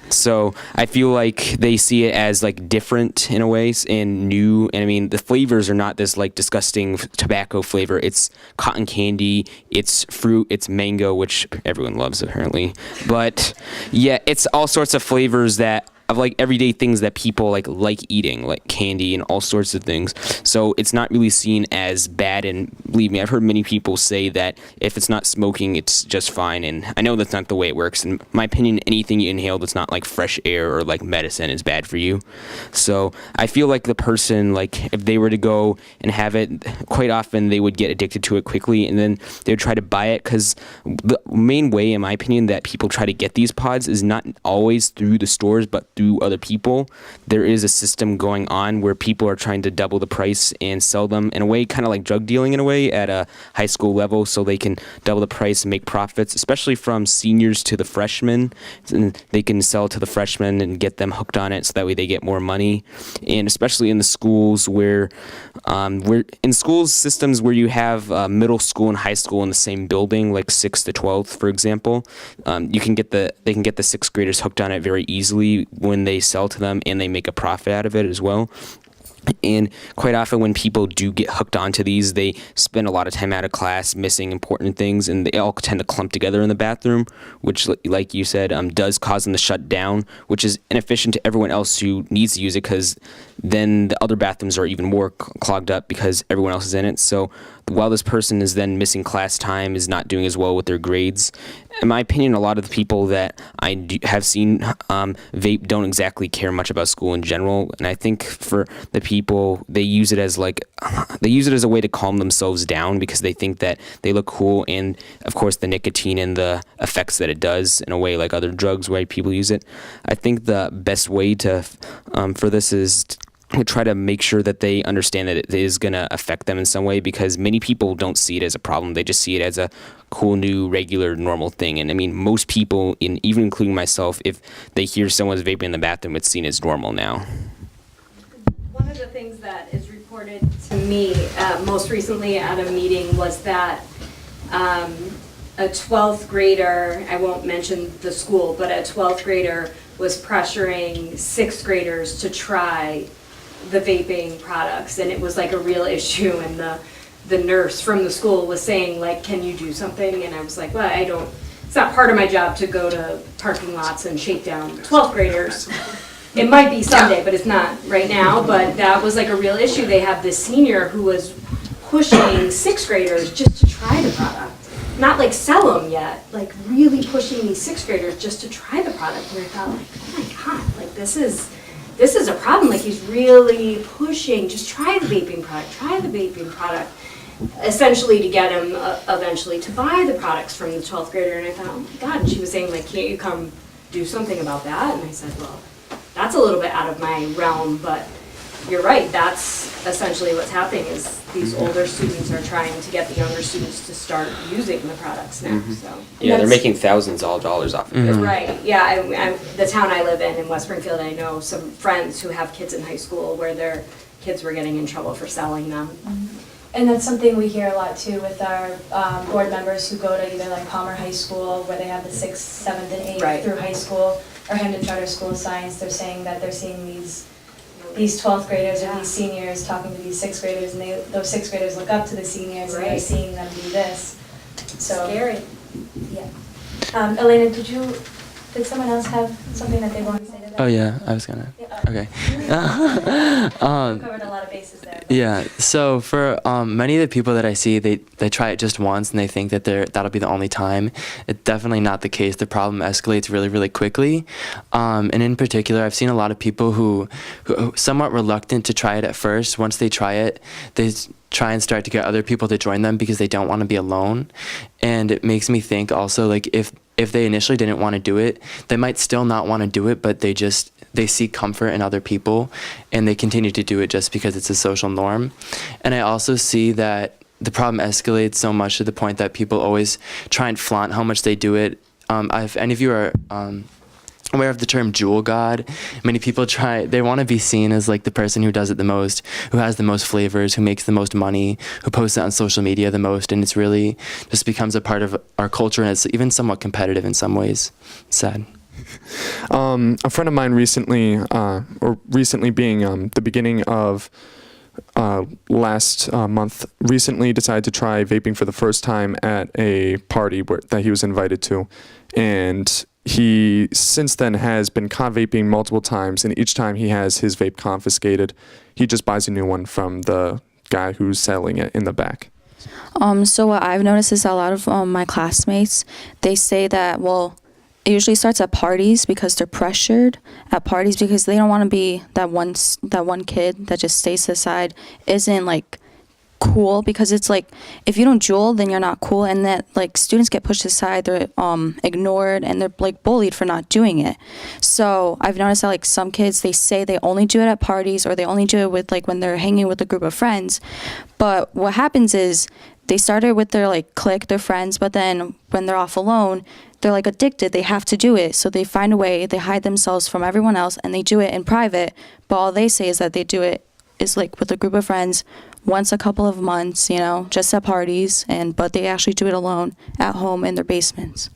So I feel like they see it as like different in a way and new. And I mean, the flavors are not this like disgusting tobacco flavor. It's cotton candy, it's fruit, it's mango, which everyone loves apparently. But yeah, it's all sorts of flavors of like everyday things that people like eating, like candy and all sorts of things. So it's not really seen as bad. And believe me, I've heard many people say that if it's not smoking, it's just fine. And I know that's not the way it works. In my opinion, anything you inhale that's not like fresh air or like medicine is bad for you. So I feel like the person, like if they were to go and have it, quite often they would get addicted to it quickly, and then they would try to buy it, because the main way, in my opinion, that people try to get these pods is not always through the stores, but through other people. There is a system going on where people are trying to double the price and sell them in a way, kind of like drug dealing in a way, at a high school level, so they can double the price and make profits, especially from seniors to the freshmen. And they can sell to the freshmen and get them hooked on it, so that way they get more money. And especially in the schools where in schools systems where you have middle school and high school in the same building, like 6th to 12th, for example, they can get the 6th graders hooked on it very easily when they sell to them, and they make a profit out of it as well. And quite often when people do get hooked onto these, they spend a lot of time out of class missing important things, and they all tend to clump together in the bathroom, which, like you said, does cause them to shut down, which is inefficient to everyone else who needs to use it, because then the other bathrooms are even more clogged up because everyone else is in it. So while this person is then missing class time, is not doing as well with their grades. In my opinion, a lot of the people that I have seen vape don't exactly care much about school in general. And I think for the people, they use it as a way to calm themselves down, because they think that they look cool. And of course, the nicotine and the effects that it does in a way, like other drugs, why people use it. I think the best way to for this is try to make sure that they understand that it is going to affect them in some way, because many people don't see it as a problem. They just see it as a cool, new, regular, normal thing. And I mean, most people, even including myself, if they hear someone's vaping in the bathroom, it's seen as normal now. One of the things that is reported to me most recently at a meeting was that a 12th grader, I won't mention the school, but a 12th grader was pressuring 6th graders to try the vaping products, and it was like a real issue, and the nurse from the school was saying, like, can you do something? And I was like, well, it's not part of my job to go to parking lots and shake down 12th graders. It might be someday, but it's not right now. But that was like a real issue. They have this senior who was pushing 6th graders just to try the product. Not like sell them yet, like really pushing these 6th graders just to try the product. And I thought, like, oh my God, like this is a problem. Like, he's really pushing, just try the vaping product, essentially to get him eventually to buy the products from the 12th grader. And I thought, oh my God. And she was saying, like, can't you come do something about that? And I said, well, that's a little bit out of my realm, but you're right. That's essentially what's happening, is these older students are trying to get the younger students to start using the products now. So Yeah, they're making thousands of dollars off of it. right. Yeah, the town I live in West Springfield, I know some friends who have kids in high school where their kids were getting in trouble for selling them. And that's something we hear a lot too with our board members who go to either like Palmer High School, where they have the 6th, 7th, and 8th Right. through high school, or Hamden Charter School of Science. They're saying that they're seeing these 12th graders or these seniors talking to these 6th graders, and those 6th graders look up to the seniors, and they're Right. seeing them do this. So Scary. Yeah. Elena, did someone else have something that they wanted to say to that? Oh yeah, I was gonna. Yeah. Okay. Covered a lot of bases there. Yeah. So for many of the people that I see, they try it just once and they think that that'll be the only time. It's definitely not the case. The problem escalates really, really quickly. And in particular, I've seen a lot of people who somewhat reluctant to try it at first. Once they try it, they try and start to get other people to join them because they don't want to be alone. And it makes me think also, like, if they initially didn't want to do it, they might still not want to do it, but they seek comfort in other people and they continue to do it just because it's a social norm. And I also see that the problem escalates so much to the point that people always try and flaunt how much they do it. If any of you are aware of the term Jewel God, many people they want to be seen as like the person who does it the most, who has the most flavors, who makes the most money, who posts it on social media the most, and it's really just becomes a part of our culture, and it's even somewhat competitive in some ways. It's sad. A friend of mine recently being the beginning of last month, recently decided to try vaping for the first time at a party that he was invited to, and he since then has been caught vaping multiple times, and each time he has his vape confiscated, he just buys a new one from the guy who's selling it in the back. So what I've noticed is a lot of my classmates, they say that, well, it usually starts at parties because they're pressured at parties because they don't want to be that one kid that just stays to the side, isn't like cool, because it's like if you don't Juul, then you're not cool, and that like students get pushed aside, they're ignored, and they're like bullied for not doing it. So I've noticed that like some kids, they say they only do it at parties, or they only do it with like when they're hanging with a group of friends. But what happens is they started with their like clique, their friends, but then when they're off alone, they're like addicted. They have to do it. So they find a way, they hide themselves from everyone else, and they do it in private. But all they say is that they do it is like with a group of friends once a couple of months, just at parties, but they actually do it alone at home in their basements.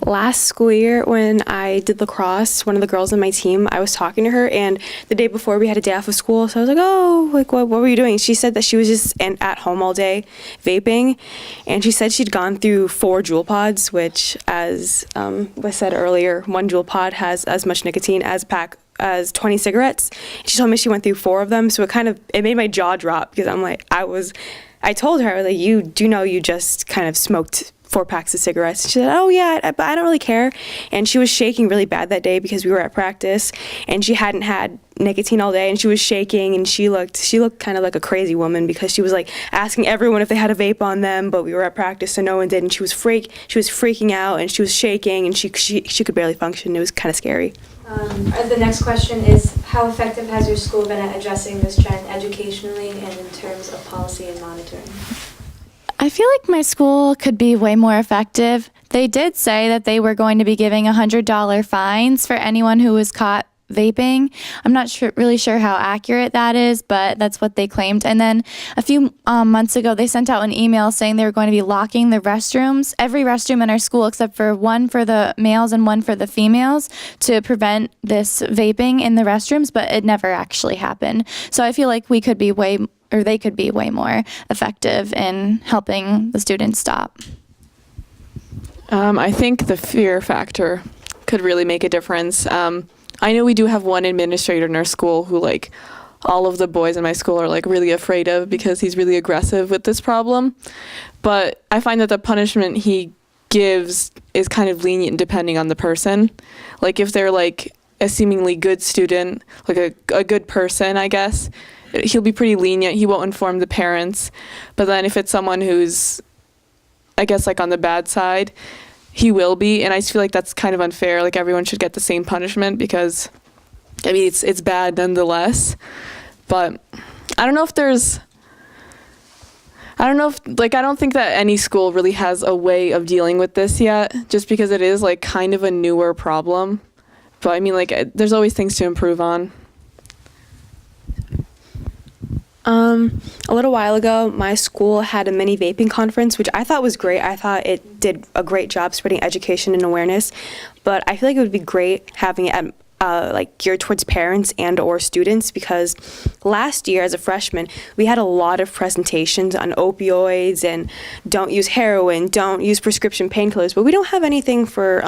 Last school year when I did lacrosse, one of the girls on my team, I was talking to her, and the day before we had a day off of school, so I was like, oh, like what were you doing? She said that she was just at home all day vaping, and she said she'd gone through 4 Juul pods, which, as was said earlier, 1 Juul pod has as much nicotine as 20 cigarettes. She told me she went through 4 of them, so it made my jaw drop, because I'm like, I told her, I was like, you do know you just kind of smoked 4 packs of cigarettes. She said, "Oh yeah, but I don't really care." And she was shaking really bad that day because we were at practice, and she hadn't had nicotine all day, and she was shaking, and she looked kind of like a crazy woman because she was like asking everyone if they had a vape on them, but we were at practice, so no one did, and she was freaking out, and she was shaking, and she could barely function. It was kind of scary. The next question is, how effective has your school been at addressing this trend educationally and in terms of policy and monitoring? I feel like my school could be way more effective. They did say that they were going to be giving $100 fines for anyone who was caught vaping. I'm not really sure how accurate that is, but that's what they claimed. And then a few months ago, they sent out an email saying they were going to be locking the restrooms, every restroom in our school except for one for the males and one for the females, to prevent this vaping in the restrooms, but it never actually happened. So I feel like they could be way more effective in helping the students stop. I think the fear factor could really make a difference. I know we do have one administrator in our school who, like, all of the boys in my school are, like, really afraid of because he's really aggressive with this problem. But I find that the punishment he gives is kind of lenient depending on the person. Like, if they're, like, a seemingly good student, like a good person, I guess, he'll be pretty lenient. He won't inform the parents. But then if it's someone who's, I guess, like, on the bad side, he will be, and I just feel like that's kind of unfair. Like, everyone should get the same punishment because, I mean, it's bad nonetheless. But I don't think that any school really has a way of dealing with this yet, just because it is, like, kind of a newer problem. But I mean, like, there's always things to improve on. A little while ago, my school had a mini vaping conference, which I thought was great. I thought it did a great job spreading education and awareness, but I feel like it would be great having it at, like, geared towards parents and or students, because last year as a freshman, we had a lot of presentations on opioids and don't use heroin, don't use prescription painkillers, but we don't have anything for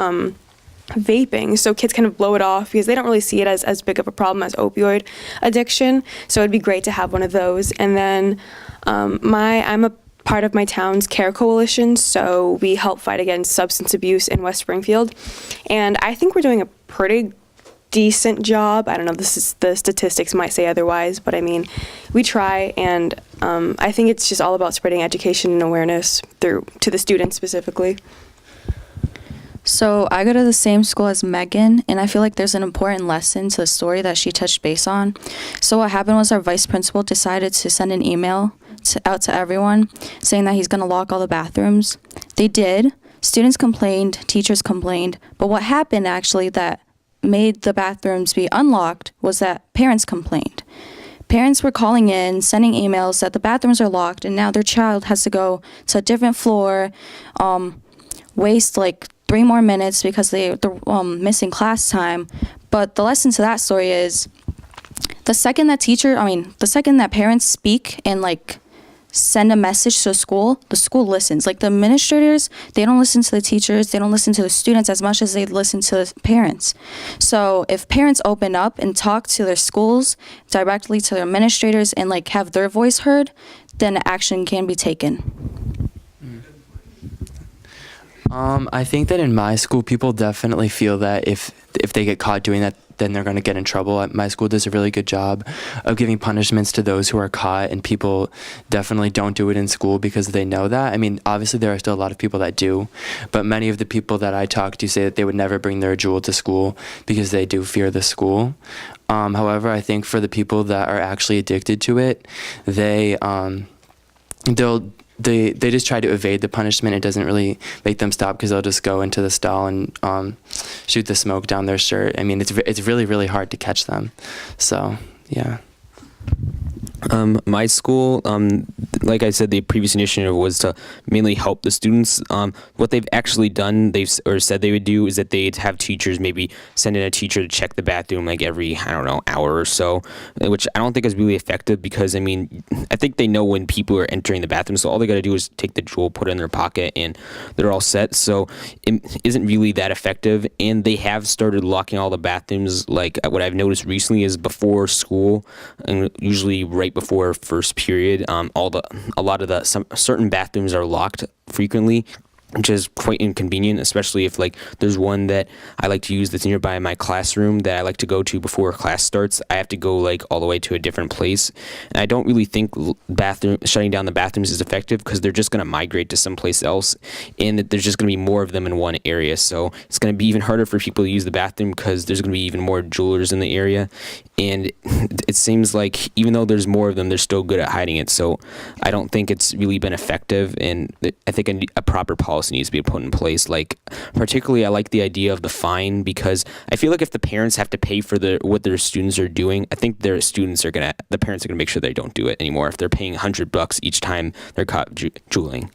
vaping, so kids kind of blow it off because they don't really see it as big of a problem as opioid addiction. So it'd be great to have one of those. And then I'm a part of my town's care coalition, so we help fight against substance abuse in West Springfield, and I think we're doing a pretty decent job. I don't know, the statistics might say otherwise, but I mean, we try, and I think it's just all about spreading education and awareness to the students specifically. So I go to the same school as Megan, and I feel like there's an important lesson to the story that she touched base on. So what happened was our vice principal decided to send an email out to everyone saying that he's going to lock all the bathrooms. They did. Students complained, teachers complained, but what happened actually that made the bathrooms be unlocked was that parents complained. Parents were calling in, sending emails that the bathrooms are locked, and now their child has to go to a different floor, waste like 3 more minutes because they're missing class time. But the lesson to that story is the second that parents speak and like send a message to the school listens. Like, the administrators, they don't listen to the teachers, they don't listen to the students as much as they listen to the parents. So if parents open up and talk to their schools directly to their administrators and like have their voice heard, then action can be taken. I think that in my school, people definitely feel that if they get caught doing that, then they're going to get in trouble. My school does a really good job of giving punishments to those who are caught, and people definitely don't do it in school because they know that. I mean, obviously there are still a lot of people that do, but many of the people that I talk to say that they would never bring their Juul to school because they do fear the school. However, I think for the people that are actually addicted to it, they just try to evade the punishment. It doesn't really make them stop because they'll just go into the stall and shoot the smoke down their shirt. I mean, it's really, really hard to catch them. So, yeah. My school, like I said, the previous initiative was to mainly help the students. What they've actually done, said they would do, is that they'd have teachers maybe send in a teacher to check the bathroom like every, hour or so, which I don't think is really effective because, I mean, I think they know when people are entering the bathroom, so all they got to do is take the Juul, put it in their pocket, and they're all set. So it isn't really that effective, and they have started locking all the bathrooms. Like, what I've noticed recently is before school, and usually right before first period, certain bathrooms are locked frequently, which is quite inconvenient, especially if like there's one that I like to use that's nearby my classroom that I like to go to before class starts. I have to go like all the way to a different place, and I don't really think shutting down the bathrooms is effective because they're just going to migrate to someplace else, and that there's just going to be more of them in one area. So it's going to be even harder for people to use the bathroom because there's going to be even more jewelers in the area, and it seems like even though there's more of them, they're still good at hiding it. So I don't think it's really been effective, and I think a proper policy needs to be put in place. Like, particularly, I like the idea of the fine because I feel like if the parents have to pay for what their students are doing, I think the parents are gonna make sure they don't do it anymore if they're paying $100 each time they're caught jeweling.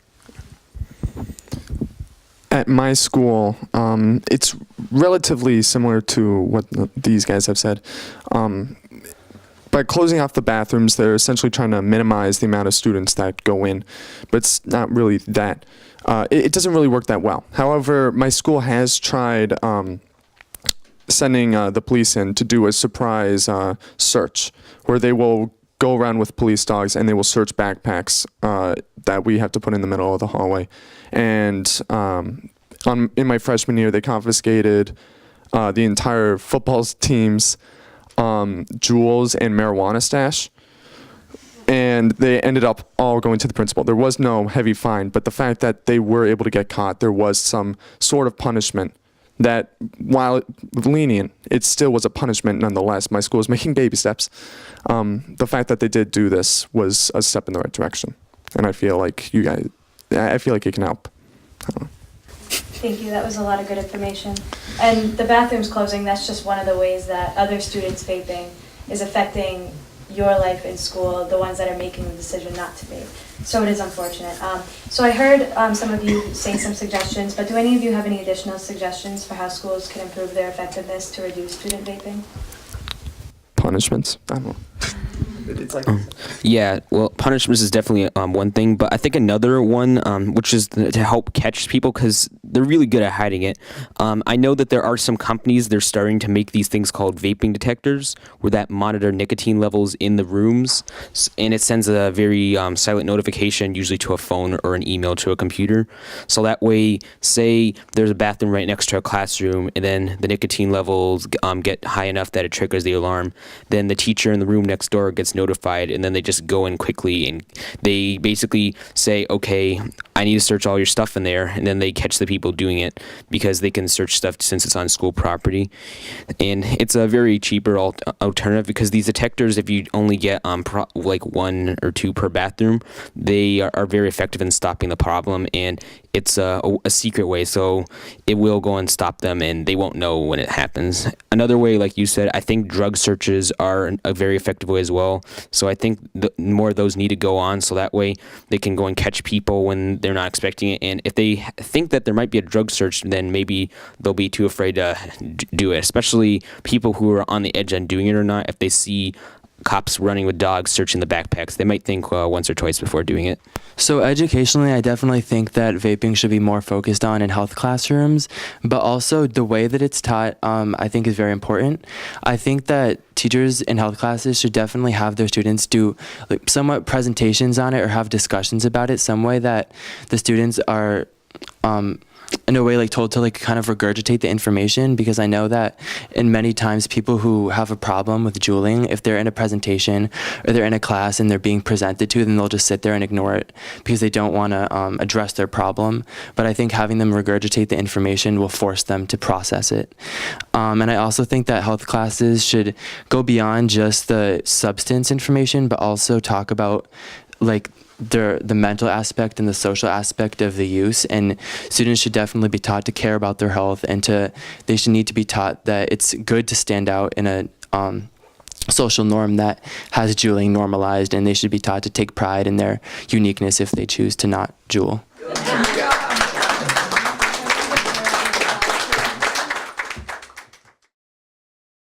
At my school, it's relatively similar to what these guys have said. By closing off the bathrooms, they're essentially trying to minimize the amount of students that go in, but it's not really that. It doesn't really work that well. However, my school has tried sending the police in to do a surprise search where they will go around with police dogs and they will search backpacks that we have to put in the middle of the hallway. And in my freshman year, they confiscated the entire football team's jewels and marijuana stash. And they ended up all going to the principal. There was no heavy fine, but the fact that they were able to get caught, there was some sort of punishment that, while lenient, it still was a punishment nonetheless. My school was making baby steps. The fact that they did do this was a step in the right direction. And I feel like it can help. Thank you. That was a lot of good information. And the bathrooms closing, that's just one of the ways that other students vaping is affecting your life in school, the ones that are making the decision not to vape. So it is unfortunate. So I heard some of you say some suggestions, but do any of you have any additional suggestions for how schools can improve their effectiveness to reduce student vaping? Punishments? I don't know. It's like yeah, well, punishments is definitely one thing, but I think another one, which is to help catch people because they're really good at hiding it. I know that there are some companies, they're starting to make these things called vaping detectors where that monitor nicotine levels in the rooms, and it sends a very silent notification, usually to a phone or an email to a computer. So that way, say there's a bathroom right next to a classroom and then the nicotine levels get high enough that it triggers the alarm, then the teacher in the room next door gets notified, and then they just go in quickly and they basically say, okay, I need to search all your stuff in there, and then they catch the people doing it because they can search stuff since it's on school property. And it's a very cheaper alternative because these detectors, if you only get like 1 or 2 per bathroom, they are very effective in stopping the problem, and it's a secret way, so it will go and stop them and they won't know when it happens. Another way, like you said, I think drug searches are a very effective way as well. So I think more of those need to go on so that way they can go and catch people when they're not expecting it. And if they think that there might be a drug search, then maybe they'll be too afraid to do it, especially people who are on the edge on doing it or not. If they see cops running with dogs searching the backpacks, they might think once or twice before doing it. So educationally, I definitely think that vaping should be more focused on in health classrooms, but also the way that it's taught, I think is very important. I think that teachers in health classes should definitely have their students do like somewhat presentations on it or have discussions about it, some way that the students are in a way like told to like kind of regurgitate the information, because I know that in many times people who have a problem with juuling, if they're in a presentation or they're in a class and they're being presented to, then they'll just sit there and ignore it because they don't want to address their problem. But I think having them regurgitate the information will force them to process it. And I also think that health classes should go beyond just the substance information, but also talk about like the mental aspect and the social aspect of the use, and students should definitely be taught to care about their health, and they should need to be taught that it's good to stand out in a social norm that has juuling normalized, and they should be taught to take pride in their uniqueness if they choose to not juul.